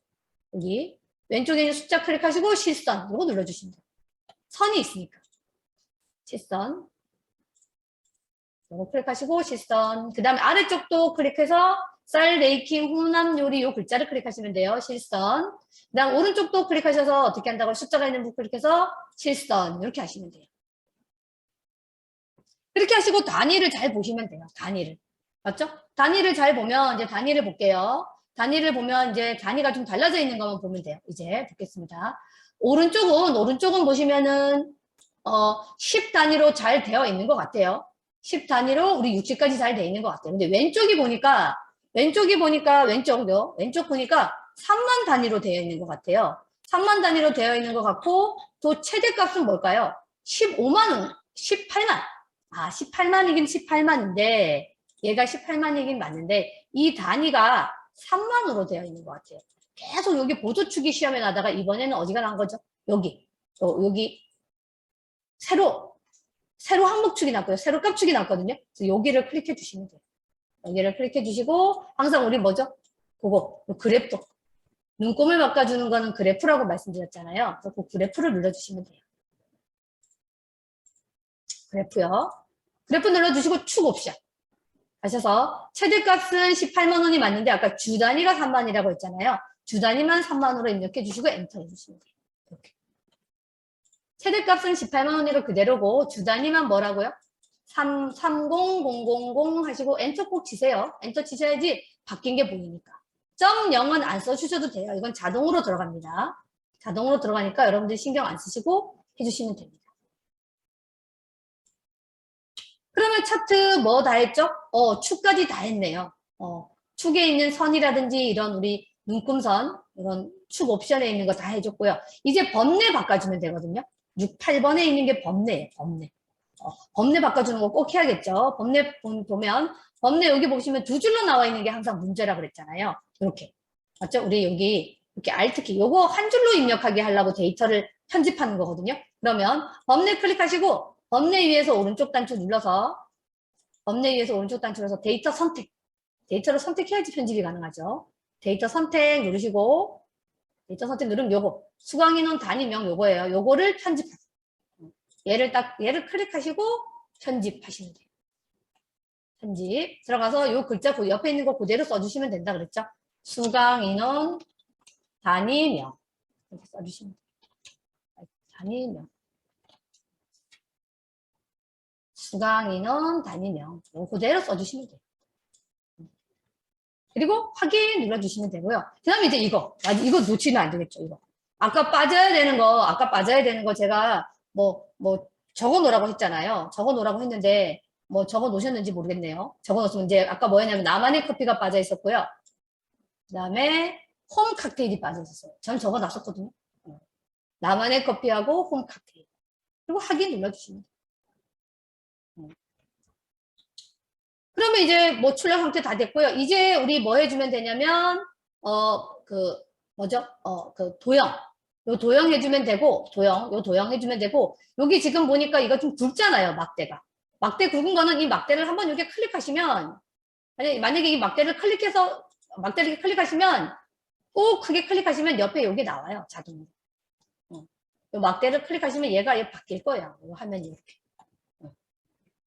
여기 왼쪽에 있는 숫자 클릭하시고 실선 이거 눌러 주시면 돼요. 선이 있으니까. 실선. 이거 클릭하시고 실선. 그다음에 아래쪽도 클릭해서 쌀 베이킹 훈남 요리 요 글자를 클릭하시면 돼요. 실선. 그다음 오른쪽도 클릭하셔서 어떻게 한다고 숫자가 있는 부분 클릭해서 실선 이렇게 하시면 돼요. 그렇게 하시고 단위를 잘 보시면 돼요. 단위를. 맞죠? 단위를 잘 보면 이제 단위를 볼게요. 단위를 보면 이제 단위가 좀 달라져 있는 것만 보면 돼요. 이제 보겠습니다. 오른쪽은 보시면은 10 단위로 잘 되어 있는 것 같아요. 10 단위로 우리 60까지 잘 되어 있는 것 같아요. 근데 왼쪽 보니까 왼쪽 보니까 3만 단위로 되어 있는 것 같아요. 3만 단위로 되어 있는 것 같고 또 최대값은 뭘까요? 15만 원, 18만. 18만이긴 18만인데 얘가 18만이긴 맞는데 이 단위가 3만으로 되어 있는 것 같아요. 계속 여기 보조축이 시험에 나다가 이번에는 어디가 난 거죠? 여기 세로 항목축이 났고요. 세로 값축이 났거든요. 그래서 여기를 클릭해 주시면 돼요. 여기를 클릭해 주시고 항상 우리 뭐죠? 그거 그래프 눈곱을 바꿔주는 거는 그래프라고 말씀드렸잖아요. 그래서 그 그래프를 눌러주시면 돼요. 그래프요. 그래프 눌러주시고 축 옵션 하셔서 최대값은 18만 원이 맞는데 아까 주 단위가 3만이라고 했잖아요. 주 단위만 3만으로 입력해 주시고 엔터 해주시면 돼요. 이렇게. 최대값은 18만 원으로 그대로고 주 단위만 뭐라고요? 30000 하시고 엔터 꼭 치세요. 엔터 치셔야지 바뀐 게 보이니까. 0은 안 써주셔도 돼요. 이건 자동으로 들어갑니다. 자동으로 들어가니까 여러분들이 신경 안 쓰시고 해주시면 됩니다. 그러면 차트 뭐 다 했죠? 축까지 다 했네요. 축에 있는 선이라든지 이런 우리 눈금선, 이런 축 옵션에 있는 거 다 해줬고요. 이제 범례 바꿔주면 되거든요. 6, 8번에 있는 게 범례예요, 범례. 범례 바꿔주는 거 꼭 해야겠죠. 범례 보면, 범례 여기 보시면 두 줄로 나와 있는 게 항상 문제라고 그랬잖아요. 이렇게. 맞죠? 우리 여기 이렇게 Alt키, 요거 한 줄로 입력하게 하려고 데이터를 편집하는 거거든요. 그러면 범례 클릭하시고, 범례 위에서 오른쪽 단추 눌러서, 범례 위에서 오른쪽 단추 눌러서 데이터 선택. 데이터를 선택해야지 편집이 가능하죠. 데이터 선택 누르시고, 데이터 선택 누르면 요거, 수강인원 단위명 요거예요. 요거를 편집하세요. 얘를 클릭하시고 편집하시면 돼요. 편집. 들어가서 요 글자 옆에 있는 거 그대로 써주시면 된다 그랬죠? 수강인원 단위명. 이렇게 써주시면 돼요. 단위명. 수강인원 단위명. 요 그대로 써주시면 돼요. 그리고 확인 눌러주시면 되고요. 그 다음에 이제 이거 놓치면 안 되겠죠, 이거. 아까 빠져야 되는 거 제가 적어 놓으라고 했잖아요. 적어 놓으라고 했는데, 적어 놓으셨는지 모르겠네요. 적어 놓으시면 이제 아까 뭐였냐면 나만의 커피가 빠져 있었고요. 그 다음에 홈 칵테일이 빠져 있었어요. 전 적어 놨었거든요. 나만의 커피하고 홈 칵테일. 그리고 확인 눌러주시면 돼요. 그러면 이제 출력 형태 다 됐고요. 이제 우리 뭐 해주면 되냐면, 도형. 요 도형 해주면 되고, 요 도형 해주면 되고, 여기 지금 보니까 이거 좀 굵잖아요, 막대가. 막대 굵은 거는 이 막대를 한번 이렇게 클릭하시면, 만약에 이 막대를 막대를 클릭하시면, 꼭 크게 클릭하시면 옆에 여기 나와요, 자동으로. 요 막대를 클릭하시면 얘가 바뀔 거예요. 요 화면이 이렇게.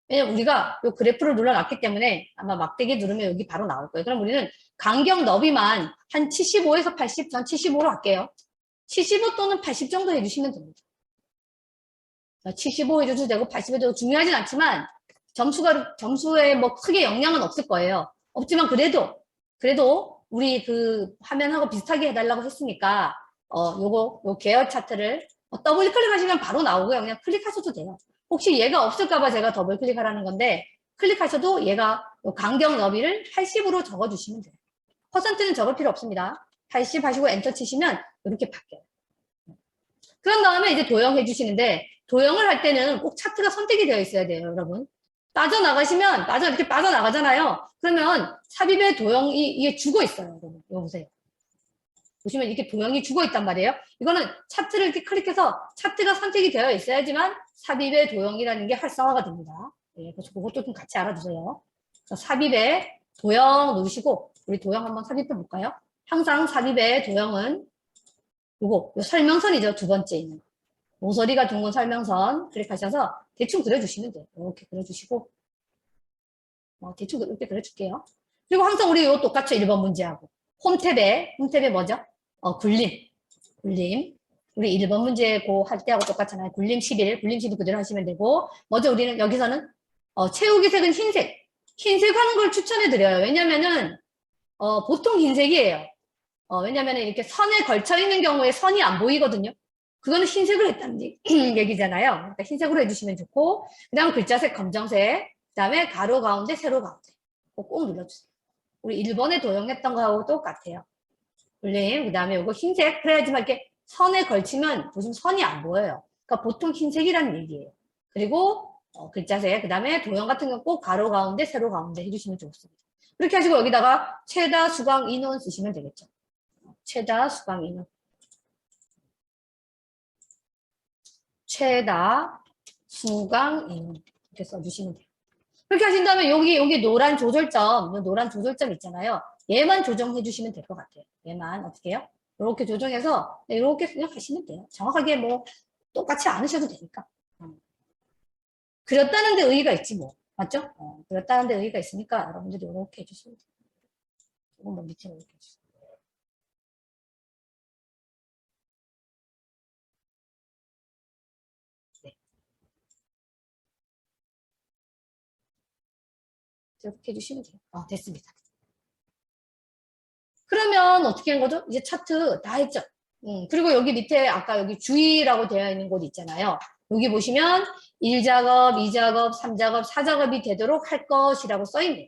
왜냐면 우리가 요 그래프를 눌러놨기 때문에 아마 막대기 누르면 여기 바로 나올 거예요. 그럼 우리는 간격 너비만 한 75에서 80, 전 75로 할게요. 75 또는 80 정도 해주시면 됩니다. 75 해줘도 되고 80 해도 중요하진 않지만 점수에 크게 영향은 없을 거예요. 없지만 그래도 우리 그 화면하고 비슷하게 해달라고 했으니까 요 계열 차트를 더블 클릭하시면 바로 나오고요. 그냥 클릭하셔도 돼요. 혹시 얘가 없을까봐 제가 더블 클릭하라는 건데 클릭하셔도 얘가 간격 너비를 80으로 적어주시면 돼요. 퍼센트는 적을 필요 없습니다. 80 하시고 엔터 치시면 이렇게 바뀌어요. 그런 다음에 이제 도형해 주시는데 도형을 할 때는 꼭 차트가 선택이 되어 있어야 돼요, 여러분. 이렇게 빠져나가잖아요. 그러면 삽입의 도형이 이게 죽어 있어요, 여러분. 이거 보세요. 보시면 이렇게 도형이 죽어 있단 말이에요. 이거는 차트를 이렇게 클릭해서 차트가 선택이 되어 있어야지만 삽입의 도형이라는 게 활성화가 됩니다. 예, 그래서 그것도 좀 같이 알아두세요. 삽입의 도형 누르시고 우리 도형 한번 삽입해 볼까요? 항상 삽입의 도형은 요 설명선이죠. 두 번째 있는 모서리가 둥근 설명선 클릭하셔서 대충 그려주시면 돼요. 이렇게 그려주시고 대충 이렇게 그려줄게요. 그리고 항상 우리 요 똑같죠. 1번 문제하고 홈탭에 뭐죠? 굴림. 우리 1번 문제 할 때하고 똑같잖아요. 굴림 11 그대로 하시면 되고 먼저 우리는 여기서는 채우기 색은 흰색 하는 걸 추천해 드려요. 왜냐면은 보통 흰색이에요. 왜냐면은 이렇게 선에 걸쳐 있는 경우에 선이 안 보이거든요. 그거는 흰색으로 했다는 얘기잖아요. 그러니까 흰색으로 해주시면 좋고 그 다음 글자색 검정색 그 다음에 가로 가운데 세로 가운데 꼭 눌러주세요. 우리 1번에 도형했던 거하고 똑같아요. 굴림 그 다음에 이거 흰색 그래야지만 이렇게 선에 걸치면 보시면 선이 안 보여요. 그러니까 보통 흰색이라는 얘기예요. 그리고 글자색 그 다음에 도형 같은 경우 꼭 가로 가운데 세로 가운데 해주시면 좋습니다. 그렇게 하시고 여기다가 최다 수강 인원 쓰시면 되겠죠. 최다 수강 인원. 최다 수강 인원. 이렇게 써주시면 돼요. 그렇게 하신 다음에 여기 노란 조절점 있잖아요. 얘만 조정해 주시면 될 것 같아요. 얘만 어떻게 해요? 이렇게 조정해서 이렇게 그냥 하시면 돼요. 정확하게 똑같이 안 하셔도 되니까. 그렸다는 데 의의가 있지 뭐. 맞죠? 그렸다는 데 의의가 있으니까 여러분들이 이렇게 해주시면 돼요. 조금 밑에 이렇게 해주세요. 이렇게 해주시면 돼요. 됐습니다. 그러면 어떻게 한 거죠? 이제 차트 다 했죠? 그리고 여기 밑에 아까 여기 주의라고 되어 있는 곳 있잖아요. 여기 보시면 1작업, 2작업, 3작업, 4작업이 되도록 할 것이라고 써있네요.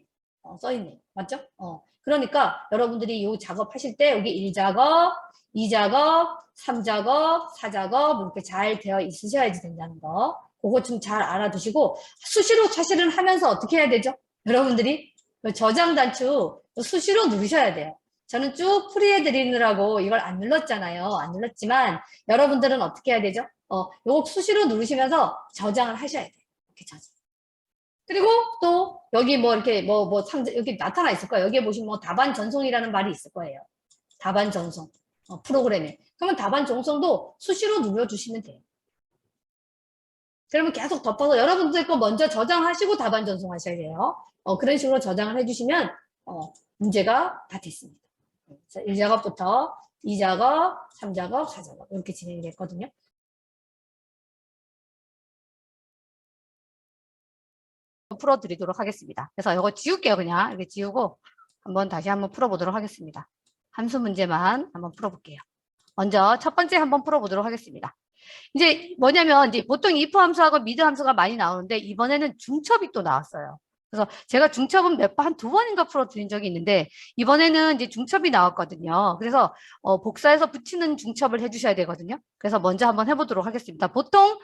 써있네요. 맞죠? 그러니까 여러분들이 이 작업하실 때 여기 1작업, 2작업, 3작업, 4작업 이렇게 잘 되어 있으셔야지 된다는 거. 그거 좀 잘 알아두시고 수시로 사실은 하면서 어떻게 해야 되죠? 여러분들이 저장 단추 수시로 누르셔야 돼요. 저는 쭉 풀이해 드리느라고 이걸 안 눌렀잖아요. 안 눌렀지만 여러분들은 어떻게 해야 되죠? 요거 수시로 누르시면서 저장을 하셔야 돼요. 이렇게 저장. 그리고 또 여기 이렇게 여기 나타나 있을 거예요. 여기에 보시면 답안 전송이라는 말이 있을 거예요. 답안 전송 프로그램에. 그러면 답안 전송도 수시로 눌러주시면 돼요. 그러면 계속 덮어서 여러분들 거 먼저 저장하시고 답안 전송하셔야 돼요. 그런 식으로 저장을 해주시면 문제가 다 됐습니다. 1작업부터 2작업, 3작업, 4작업 이렇게 진행이 됐거든요. 풀어드리도록 하겠습니다. 그래서 이거 지울게요. 그냥 이렇게 지우고 다시 한번 풀어보도록 하겠습니다. 함수 문제만 한번 풀어볼게요. 먼저 첫 번째 한번 풀어보도록 하겠습니다. 이제 뭐냐면 이제 보통 if 함수하고 mid 함수가 많이 나오는데 이번에는 중첩이 또 나왔어요. 그래서 제가 중첩은 한 두 번인가 풀어드린 적이 있는데 이번에는 이제 중첩이 나왔거든요. 그래서 복사해서 붙이는 중첩을 해주셔야 되거든요. 그래서 먼저 한번 해보도록 하겠습니다. 보통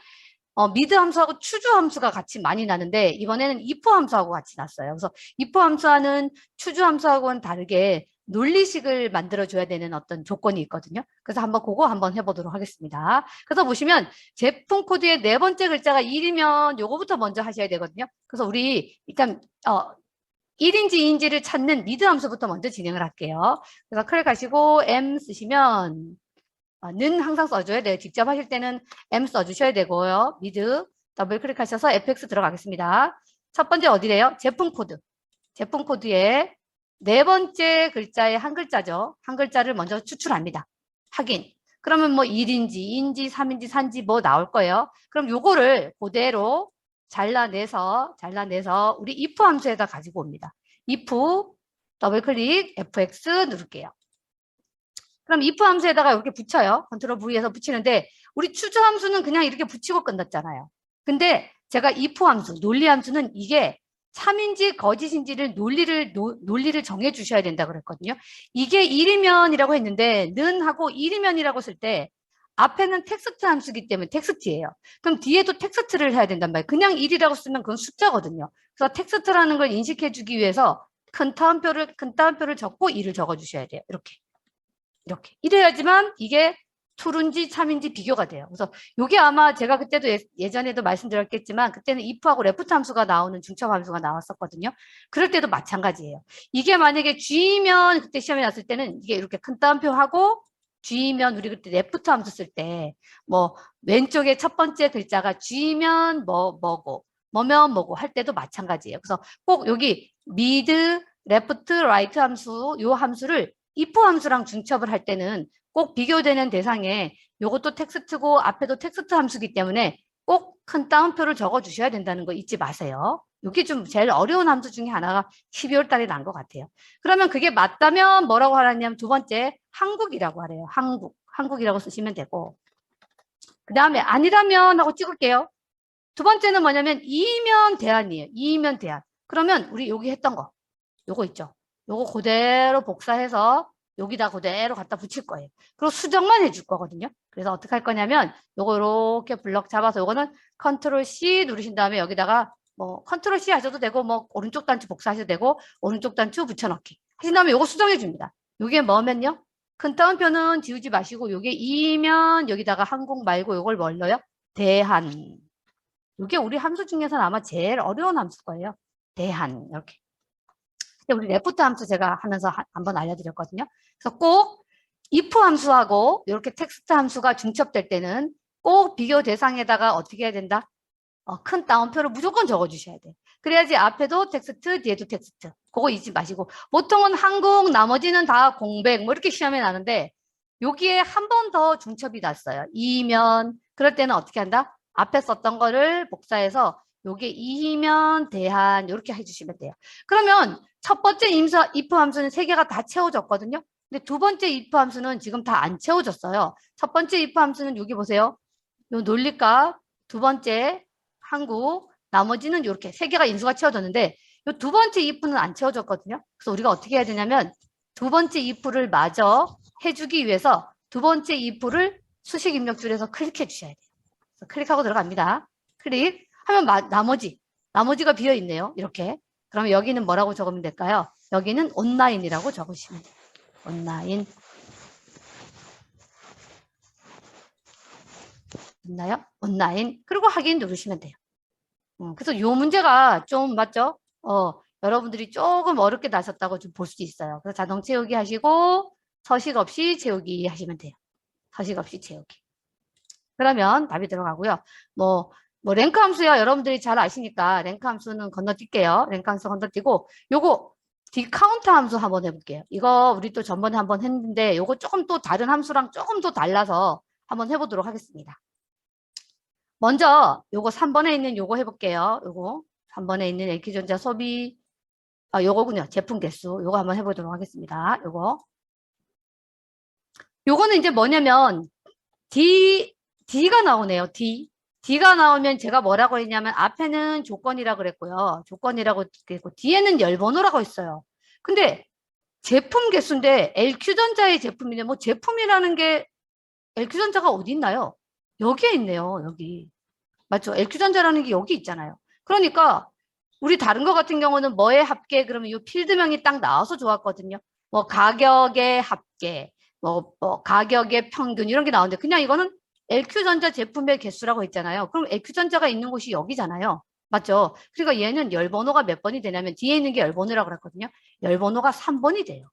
mid 함수하고 추주 함수가 같이 많이 나는데 이번에는 if 함수하고 같이 났어요. 그래서 if 함수와는 추주 함수하고는 다르게 논리식을 만들어줘야 되는 어떤 조건이 있거든요. 그래서 한번 그거 한번 해보도록 하겠습니다. 그래서 보시면 제품 코드의 네 번째 글자가 1이면 요거부터 먼저 하셔야 되거든요. 그래서 우리 일단 1인지 2인지를 찾는 mid 함수부터 먼저 진행을 할게요. 그래서 클릭하시고 m 쓰시면 는 항상 써줘야 돼요. 직접 하실 때는 m 써주셔야 되고요. mid 더블 클릭하셔서 fx 들어가겠습니다. 첫 번째 어디래요? 제품 코드. 제품 코드에 네 번째 글자의 한 글자죠. 한 글자를 먼저 추출합니다. 확인. 그러면 뭐 1인지, 2인지, 3인지, 4인지 뭐 나올 거예요. 그럼 요거를 그대로 잘라내서 우리 if 함수에다 가지고 옵니다. if 더블 클릭 fx 누를게요. 그럼 if 함수에다가 이렇게 붙여요. 컨트롤 V에서 붙이는데 우리 추주 함수는 그냥 이렇게 붙이고 끝났잖아요. 근데 제가 if 함수, 논리 함수는 이게 참인지 거짓인지를 논리를 정해 주셔야 된다 그랬거든요. 이게 1이면이라고 했는데 는 하고 1이면이라고 쓸 때 앞에는 텍스트 함수이기 때문에 텍스트예요. 그럼 뒤에도 텍스트를 해야 된단 말이에요. 그냥 1이라고 쓰면 그건 숫자거든요. 그래서 텍스트라는 걸 인식해 주기 위해서 큰 따옴표를 적고 2를 적어 주셔야 돼요. 이렇게. 이래야지만 이게 true인지 참인지 비교가 돼요. 그래서 이게 아마 제가 그때도 예전에도 말씀드렸겠지만 그때는 if하고 left 함수가 나오는 중첩 함수가 나왔었거든요. 그럴 때도 마찬가지예요. 이게 만약에 g면 그때 시험에 났을 때는 이게 이렇게 큰 따옴표하고 g면 우리 그때 left 함수 쓸 때 뭐 왼쪽에 첫 번째 글자가 g면 뭐면 할 때도 마찬가지예요. 그래서 꼭 여기 mid, left, right 함수 요 함수를 if 함수랑 중첩을 할 때는 꼭 비교되는 대상에 이것도 텍스트고 앞에도 텍스트 함수이기 때문에 꼭 큰 따옴표를 적어 주셔야 된다는 거 잊지 마세요. 이게 좀 제일 어려운 함수 중에 하나가 12월 달에 난 것 같아요. 그러면 그게 맞다면 뭐라고 하냐면 두 번째 한국이라고 하래요. 한국이라고 쓰시면 되고 그 다음에 아니라면 하고 찍을게요. 두 번째는 뭐냐면 2면 대안이에요. 2면 대안. 그러면 우리 여기 했던 거 요거 있죠. 요거 그대로 복사해서 여기다 그대로 갖다 붙일 거예요. 그리고 수정만 해줄 거거든요. 그래서 어떻게 할 거냐면 요거 이렇게 블럭 잡아서 요거는 컨트롤 C 누르신 다음에 여기다가 뭐 컨트롤 C 하셔도 되고 뭐 오른쪽 단추 복사하셔도 되고 오른쪽 단추 붙여넣기 하신 다음에 요거 수정해 줍니다. 요게 뭐면요? 큰 따옴표는 지우지 마시고 요게 2면 여기다가 한국 말고 요걸 뭘 넣어요? 대한. 요게 우리 함수 중에서는 아마 제일 어려운 함수일 거예요. 대한 이렇게. 우리 레프트 함수 제가 하면서 한번 알려드렸거든요. 그래서 꼭 if 함수하고 이렇게 텍스트 함수가 중첩될 때는 꼭 비교 대상에다가 어떻게 해야 된다? 큰 따옴표를 무조건 적어주셔야 돼요. 그래야지 앞에도 텍스트, 뒤에도 텍스트. 그거 잊지 마시고. 보통은 한국, 나머지는 다 공백, 뭐 이렇게 시험에 나는데 여기에 한 번 더 중첩이 났어요. 이면 그럴 때는 어떻게 한다? 앞에 썼던 거를 복사해서 요게 이면 대한 이렇게 해주시면 돼요. 그러면 첫 번째 if 함수는 세 개가 다 채워졌거든요. 근데 두 번째 if 함수는 지금 다 안 채워졌어요. 첫 번째 if 함수는 여기 보세요. 요 논리값, 두 번째 한국, 나머지는 이렇게 세 개가 인수가 채워졌는데 요 두 번째 if는 안 채워졌거든요. 그래서 우리가 어떻게 해야 되냐면 두 번째 if를 마저 해주기 위해서 두 번째 if를 수식 입력줄에서 클릭해 주셔야 돼요. 그래서 클릭하고 들어갑니다. 클릭 하면 나머지가 비어 있네요. 이렇게. 그러면 여기는 뭐라고 적으면 될까요? 여기는 온라인이라고 적으시면 돼요. 온라인. 있나요? 온라인. 그리고 확인 누르시면 돼요. 그래서 이 문제가 좀 맞죠? 여러분들이 조금 어렵게 나셨다고 좀 볼 수 있어요. 그래서 자동 채우기 하시고 서식 없이 채우기 하시면 돼요. 서식 없이 채우기. 그러면 답이 들어가고요. 뭐 랭크 함수야 여러분들이 잘 아시니까 랭크 함수는 건너뛸게요. 랭크 함수 건너뛰고 요거 디카운트 함수 한번 해볼게요. 이거 우리 또 전번에 한번 했는데 요거 조금 또 다른 함수랑 조금 더 달라서 한번 해보도록 하겠습니다. 먼저 요거 3번에 있는 요거 해볼게요. 요거 3번에 있는 LK전자 소비 요거군요. 제품 개수. 요거 한번 해보도록 하겠습니다. 요거는 이제 뭐냐면, D가 나오네요. D가 나오면 제가 뭐라고 했냐면, 앞에는 조건이라고 그랬고요. 조건이라고 그랬고, 뒤에는 열번호라고 했어요. 근데 제품 개수인데, LQ전자의 제품이네. 뭐 제품이라는 게 LQ전자가 어디 있나요? 여기에 있네요. 여기. 맞죠? LQ전자라는 게 여기 있잖아요. 그러니까, 우리 다른 거 같은 경우는 뭐의 합계, 그러면 이 필드명이 딱 나와서 좋았거든요. 뭐 가격의 합계, 뭐 가격의 평균 이런 게 나오는데 그냥 이거는 LQ전자 제품의 개수라고 했잖아요. 그럼 LQ전자가 있는 곳이 여기잖아요. 맞죠? 그러니까 얘는 열번호가 몇 번이 되냐면 뒤에 있는 게 열번호라고 그랬거든요. 열번호가 3번이 돼요.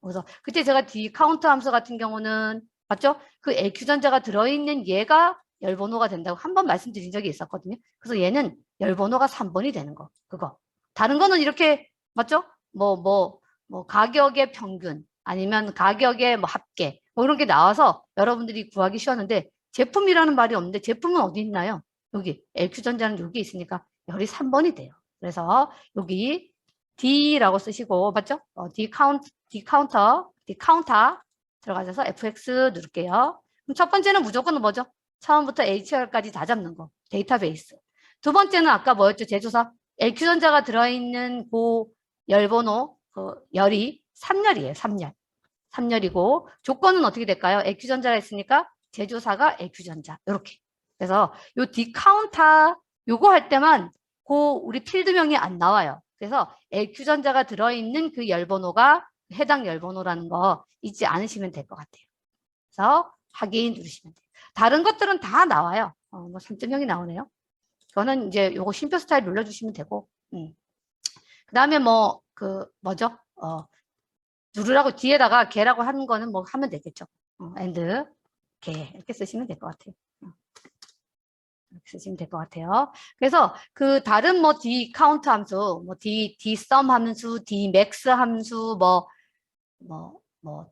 그래서 그때 제가 D 카운트 함수 같은 경우는 맞죠? 그 LQ전자가 들어있는 얘가 열번호가 된다고 한 번 말씀드린 적이 있었거든요. 그래서 얘는 열번호가 3번이 되는 거. 그거. 다른 거는 이렇게 맞죠? 뭐 가격의 평균 아니면 가격의 뭐 합계 뭐 이런 게 나와서 여러분들이 구하기 쉬웠는데 제품이라는 말이 없는데 제품은 어디 있나요? 여기 LQ전자는 여기 있으니까 열이 3번이 돼요. 그래서 여기 D라고 쓰시고 맞죠? D 카운터 들어가셔서 FX 누를게요. 그럼 첫 번째는 무조건 뭐죠? 처음부터 HR까지 다 잡는 거. 데이터베이스. 두 번째는 아까 뭐였죠? 제조사. LQ전자가 들어있는 그 열번호, 그 열이 3열이에요. 3열. 3열이고 조건은 어떻게 될까요? LQ전자가 있으니까 제조사가 LQ전자. 이렇게. 그래서 요 디카운터 요거 할 때만 그 우리 필드명이 안 나와요. 그래서 LQ전자가 들어있는 그 열번호가 해당 열번호라는 거 잊지 않으시면 될 것 같아요. 그래서 확인 누르시면 돼요. 다른 것들은 다 나와요. 뭐 3.0이 나오네요. 그거는 이제 요거 쉼표 스타일 눌러주시면 되고. 그 다음에 뭐, 뭐죠? 누르라고 뒤에다가 개라고 하는 거는 뭐 하면 되겠죠. and 개 이렇게 쓰시면 될 것 같아요. 이렇게 쓰시면 될 것 같아요. 그래서 그 다른 뭐 D 카운트 함수, 뭐 D sum 함수, D max 함수,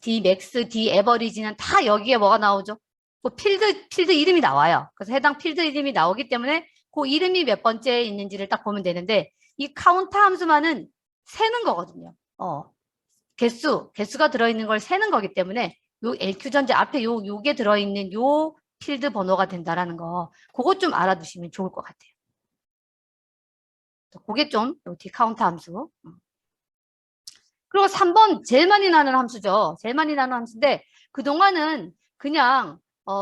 D max, D average는 다 여기에 뭐가 나오죠? 그 필드 이름이 나와요. 그래서 해당 필드 이름이 나오기 때문에 그 이름이 몇 번째에 있는지를 딱 보면 되는데 이 카운트 함수만은 세는 거거든요. 개수가 들어있는 걸 세는 거기 때문에 요 LQ전자 앞에 요게 들어있는 요 필드 번호가 된다라는 거 그것 좀 알아두시면 좋을 것 같아요. 그게 좀 디카운트 함수. 그리고 3번 제일 많이 나는 함수죠. 제일 많이 나는 함수인데 그동안은 그냥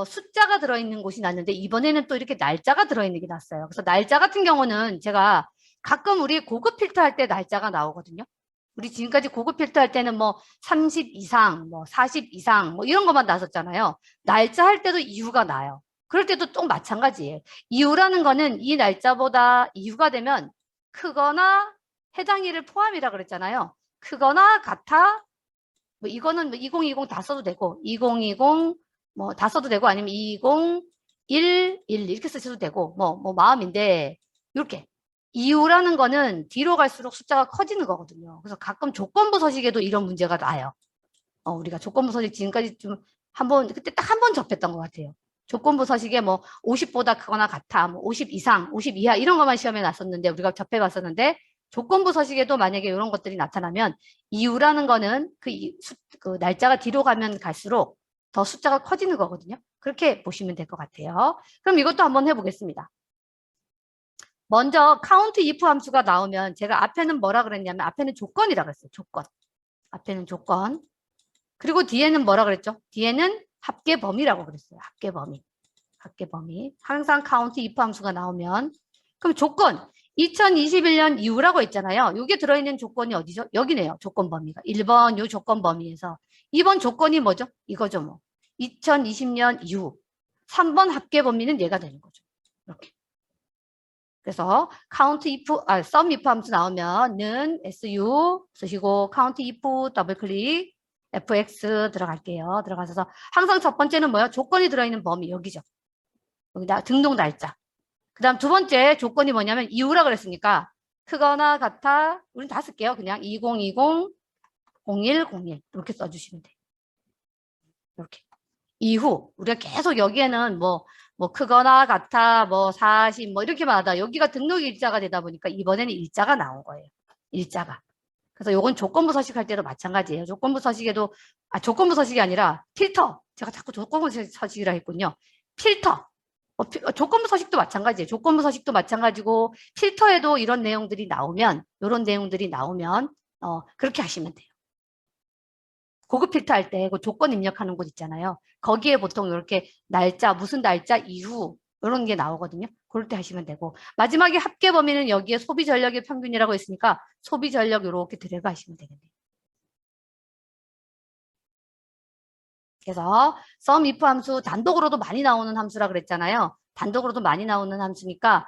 숫자가 들어있는 곳이 났는데 이번에는 또 이렇게 날짜가 들어있는 게 났어요. 그래서 날짜 같은 경우는 제가 가끔 우리 고급 필터 할 때 날짜가 나오거든요. 우리 지금까지 고급 필터 할 때는 뭐 30 이상, 뭐 40 이상 뭐 이런 것만 나섰잖아요. 날짜 할 때도 이유가 나요. 그럴 때도 또 마찬가지예요. 이유라는 거는 이 날짜보다 이유가 되면 크거나 해당일을 포함이라 그랬잖아요. 크거나 같아. 뭐 이거는 뭐 2020 다 써도 되고 2020 뭐 다 써도 되고 아니면 2011 이렇게 쓰셔도 되고 뭐 마음인데 이렇게 이유라는 거는 뒤로 갈수록 숫자가 커지는 거거든요. 그래서 가끔 조건부 서식에도 이런 문제가 나요. 우리가 조건부 서식 지금까지 좀 그때 딱 한 번 접했던 것 같아요. 조건부 서식에 뭐 50보다 크거나 같아, 뭐 50 이상, 50 이하 이런 것만 시험에 났었는데 우리가 접해봤었는데 조건부 서식에도 만약에 이런 것들이 나타나면 이유라는 거는 그 날짜가 뒤로 가면 갈수록 더 숫자가 커지는 거거든요. 그렇게 보시면 될 것 같아요. 그럼 이것도 한번 해보겠습니다. 먼저 count if 함수가 나오면 제가 앞에는 뭐라 그랬냐면 앞에는 조건이라 그랬어요. 조건. 앞에는 조건. 그리고 뒤에는 뭐라 그랬죠? 뒤에는 합계 범위라고 그랬어요. 합계 범위. 합계 범위. 항상 count if 함수가 나오면 그럼 조건. 2021년 이후라고 했잖아요. 이게 들어있는 조건이 어디죠? 여기네요. 조건 범위가. 1번 요 조건 범위에서 2번 조건이 뭐죠? 이거죠 뭐. 2020년 이후. 3번 합계 범위는 얘가 되는 거죠. 이렇게. 그래서 count if, sum if 함수 나오면은 su 쓰시고 count if 더블 클릭 fx 들어갈게요. 들어가셔서 항상 첫 번째는 뭐야? 조건이 들어있는 범위 여기죠. 여기다 등록 날짜. 그 다음 두 번째 조건이 뭐냐면 이유라 그랬으니까 크거나 같아 우린 다 쓸게요. 그냥 2020 0101 이렇게 써주시면 돼요. 이렇게. 이후 우리가 계속 여기에는 뭐 크거나 같아 뭐 40 뭐 이렇게만 하다 여기가 등록 일자가 되다 보니까 이번에는 일자가 나온 거예요. 일자가. 그래서 요건 조건부 서식 할 때도 마찬가지예요. 조건부 서식에도, 조건부 서식이 아니라 필터. 제가 자꾸 조건부 서식이라 했군요. 필터. 조건부 서식도 마찬가지예요. 조건부 서식도 마찬가지고, 필터에도 이런 내용들이 나오면, 이런 내용들이 나오면, 그렇게 하시면 돼요. 고급 필터 할 때 그 조건 입력하는 곳 있잖아요. 거기에 보통 이렇게 날짜, 무슨 날짜 이후, 이런 게 나오거든요. 그럴 때 하시면 되고. 마지막에 합계 범위는 여기에 소비 전력의 평균이라고 했으니까 소비 전력 이렇게 들어가시면 되겠네요. 그래서 sum if 함수 단독으로도 많이 나오는 함수라 그랬잖아요. 단독으로도 많이 나오는 함수니까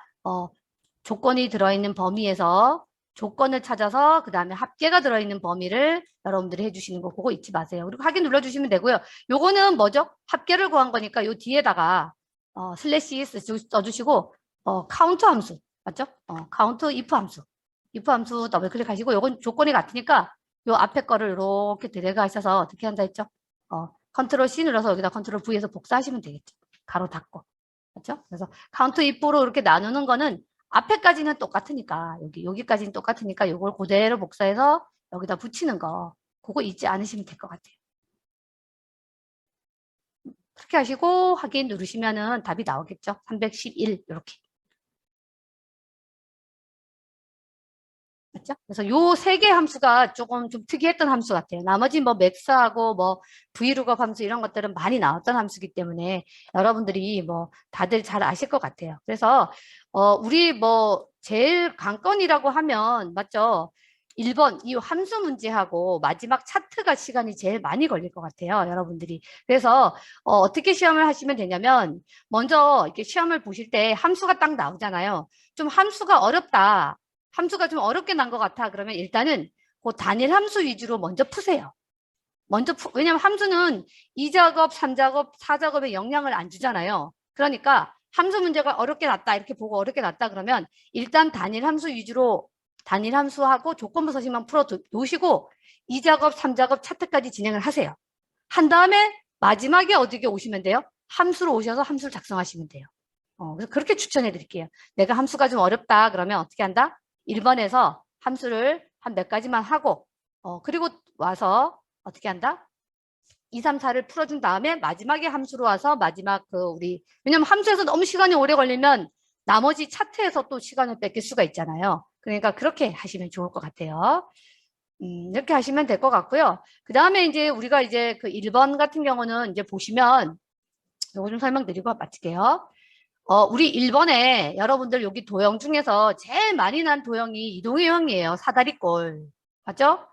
조건이 들어있는 범위에서 조건을 찾아서 그 다음에 합계가 들어있는 범위를 여러분들이 해주시는 거 그거 잊지 마세요. 그리고 확인 눌러주시면 되고요. 요거는 뭐죠? 합계를 구한 거니까 요 뒤에다가 슬래시 써주시고 카운트 함수 맞죠? 카운트 if 함수 if 함수 더블 클릭하시고 요건 조건이 같으니까 요 앞에 거를 이렇게 들어가셔서 어떻게 한다 했죠? 컨트롤 C 눌러서 여기다 컨트롤 V에서 복사하시면 되겠죠. 가로 닫고. 그렇죠? 그래서 카운트 if로 이렇게 나누는 거는 앞에까지는 똑같으니까 여기까지는 똑같으니까 요걸 그대로 복사해서 여기다 붙이는 거 그거 잊지 않으시면 될 것 같아요. 그렇게 하시고 확인 누르시면은 답이 나오겠죠. 311 이렇게. 맞죠? 그래서 요 세 개 함수가 조금 좀 특이했던 함수 같아요. 나머지 뭐 맥스하고 뭐 브이룩업 함수 이런 것들은 많이 나왔던 함수이기 때문에 여러분들이 뭐 다들 잘 아실 것 같아요. 그래서 우리 뭐 제일 관건이라고 하면 맞죠? 1번 이 함수 문제하고 마지막 차트가 시간이 제일 많이 걸릴 것 같아요. 여러분들이. 그래서 어떻게 시험을 하시면 되냐면 먼저 이렇게 시험을 보실 때 함수가 딱 나오잖아요. 좀 함수가 어렵다. 함수가 좀 어렵게 난 것 같아. 그러면 일단은 그 단일 함수 위주로 먼저 푸세요. 왜냐면 함수는 2작업, 3작업, 4작업에 영향을 안 주잖아요. 그러니까 함수 문제가 어렵게 났다. 이렇게 보고 어렵게 났다. 그러면 일단 단일 함수 위주로 단일 함수하고 조건부 서식만 풀어 놓으시고 2작업, 3작업 차트까지 진행을 하세요. 한 다음에 마지막에 어디게 오시면 돼요? 함수로 오셔서 함수를 작성하시면 돼요. 그래서 그렇게 추천해 드릴게요. 내가 함수가 좀 어렵다. 그러면 어떻게 한다? 1번에서 함수를 한 몇 가지만 하고 그리고 와서 어떻게 한다? 2, 3, 4를 풀어준 다음에 마지막에 함수로 와서 마지막 왜냐면 함수에서 너무 시간이 오래 걸리면 나머지 차트에서 또 시간을 뺏길 수가 있잖아요. 그러니까 그렇게 하시면 좋을 것 같아요. 이렇게 하시면 될 것 같고요. 그 다음에 이제 우리가 이제 그 1번 같은 경우는 이제 보시면 요거 좀 설명드리고 마칠게요. 우리 1번에 여러분들 여기 도형 중에서 제일 많이 난 도형이 이동유형이에요. 사다리꼴. 맞죠?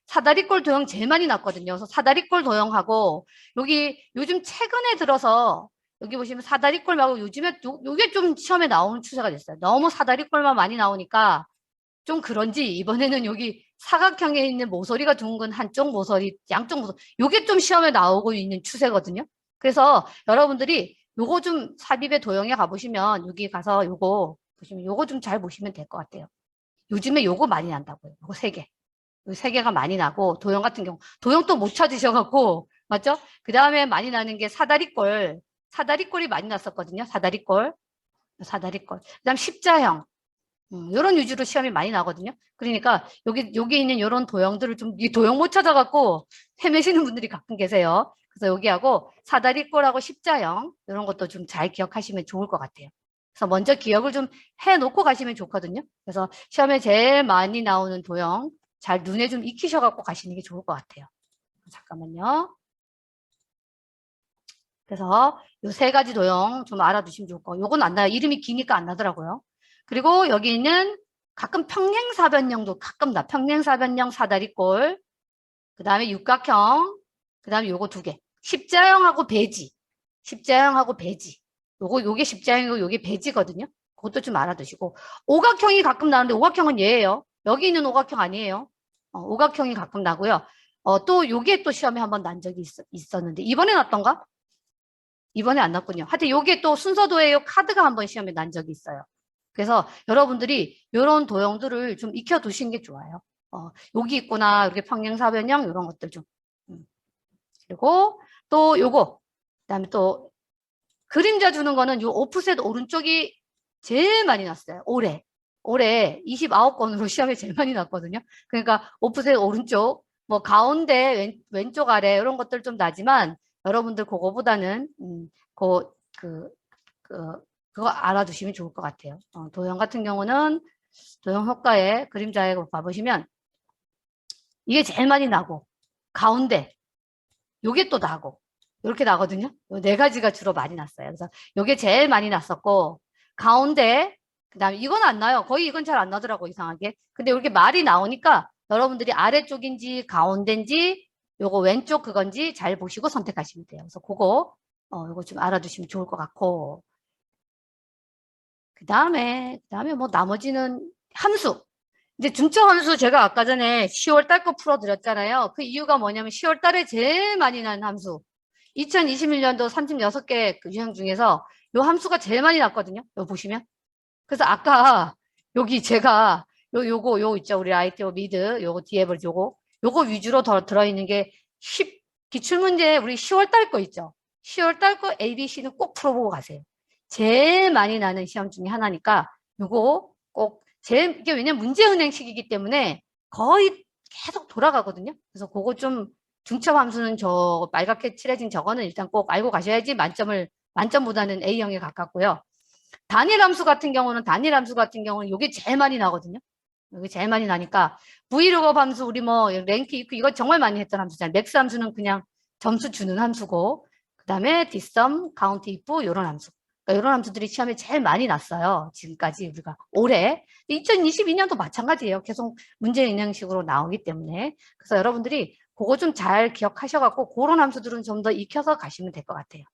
사다리꼴 도형 제일 많이 났거든요. 그래서 사다리꼴 도형하고 여기 요즘 최근에 들어서 여기 보시면 사다리꼴 말고 요즘에 요게 좀 시험에 나오는 추세가 됐어요. 너무 사다리꼴만 많이 나오니까 좀 그런지 이번에는 여기 사각형에 있는 모서리가 둥근 한쪽 모서리, 양쪽 모서리 요게 좀 시험에 나오고 있는 추세거든요. 그래서 여러분들이 요거 좀 삽입의 도형에 가보시면 여기 가서 요거 보시면 요거 좀 잘 보시면 될 것 같아요. 요즘에 요거 많이 난다고요. 요거 세 개. 요 세 개가 많이 나고 도형 같은 경우 도형 또 못 찾으셔갖고 맞죠? 그 다음에 많이 나는 게 사다리꼴. 사다리꼴이 많이 났었거든요. 사다리꼴. 사다리꼴. 그 다음 십자형. 이런 위주로 시험이 많이 나거든요. 그러니까 여기 있는 이런 도형들을 좀 이 도형 못 찾아갖고 헤매시는 분들이 가끔 계세요. 그래서 여기하고 사다리꼴하고 십자형 이런 것도 좀 잘 기억하시면 좋을 것 같아요. 그래서 먼저 기억을 좀 해놓고 가시면 좋거든요. 그래서 시험에 제일 많이 나오는 도형 잘 눈에 좀 익히셔갖고 가시는 게 좋을 것 같아요. 잠깐만요. 그래서 요 세 가지 도형 좀 알아두시면 좋을 거예요. 요건 안 나요. 이름이 기니까 안 나더라고요. 그리고 여기 있는 가끔 평행사변형도 가끔 나. 평행사변형 사다리꼴. 그 다음에 육각형. 그 다음에 요거 두 개. 십자형하고 배지. 십자형하고 배지. 요게 십자형이고 요게 배지거든요. 그것도 좀 알아두시고. 오각형이 가끔 나오는데 오각형은 얘예요. 여기 있는 오각형 아니에요. 오각형이 가끔 나고요. 또 요게 또 시험에 한번 난 적이 있었는데 이번에 났던가? 이번에 안 났군요. 하여튼 요게 또 순서도예요. 카드가 한번 시험에 난 적이 있어요. 그래서 여러분들이 이런 도형들을 좀 익혀두시는 게 좋아요. 여기 있구나. 이렇게 평행사변형 이런 것들 좀. 그리고 또 요거. 그다음에 또 그림자 주는 거는 요 오프셋 오른쪽이 제일 많이 났어요. 올해. 올해 29건으로 시험에 제일 많이 났거든요. 그러니까 오프셋 오른쪽, 뭐 가운데 왼쪽 아래 이런 것들 좀 나지만 여러분들 그거보다는 그거 알아두시면 좋을 것 같아요. 도형 같은 경우는 도형 효과의 그림자에 봐보시면 이게 제일 많이 나고 가운데 요게 또 나고 이렇게 나거든요. 요 네 가지가 주로 많이 났어요. 그래서 요게 제일 많이 났었고 가운데 그다음에 이건 안 나요. 거의 이건 잘 안 나더라고 이상하게. 근데 이렇게 말이 나오니까 여러분들이 아래쪽인지 가운데인지 요거 왼쪽 그건지 잘 보시고 선택하시면 돼요. 그래서 그거 요거 좀 알아두시면 좋을 것 같고 그다음에 뭐 나머지는 함수. 이제 중점 함수 제가 아까 전에 10월 달 거 풀어드렸잖아요. 그 이유가 뭐냐면 10월 달에 제일 많이 난 함수. 2021년도 36개 그 유형 중에서 요 함수가 제일 많이 났거든요. 요 보시면. 그래서 아까 여기 제가 요거 있죠. 우리 ITO 미드 요거 뒤에 요거 위주로 더 들어있는 게 기출문제 우리 10월 달 거 있죠. 10월 달 거 ABC는 꼭 풀어보고 가세요. 제일 많이 나는 시험 중에 하나니까 요거 꼭 이게 왜냐면 문제은행식이기 때문에 거의 계속 돌아가거든요. 그래서 그거 좀 중첩 함수는 저 빨갛게 칠해진 저거는 일단 꼭 알고 가셔야지 만점보다는 A형에 가깝고요. 단일 함수 같은 경우는 이게 제일 많이 나거든요. 여기 제일 많이 나니까 브이로그 함수 우리 뭐 랭크 이크 이거 정말 많이 했던 함수잖아요. 맥스 함수는 그냥 점수 주는 함수고 그다음에 디썸, 카운트 이프 이런 함수. 그러니까 이런 함수들이 시험에 제일 많이 났어요. 지금까지 우리가 올해 2022년도 마찬가지예요. 계속 문제 인형식으로 나오기 때문에 그래서 여러분들이 그거 좀 잘 기억하셔갖고 그런 함수들은 좀 더 익혀서 가시면 될 것 같아요.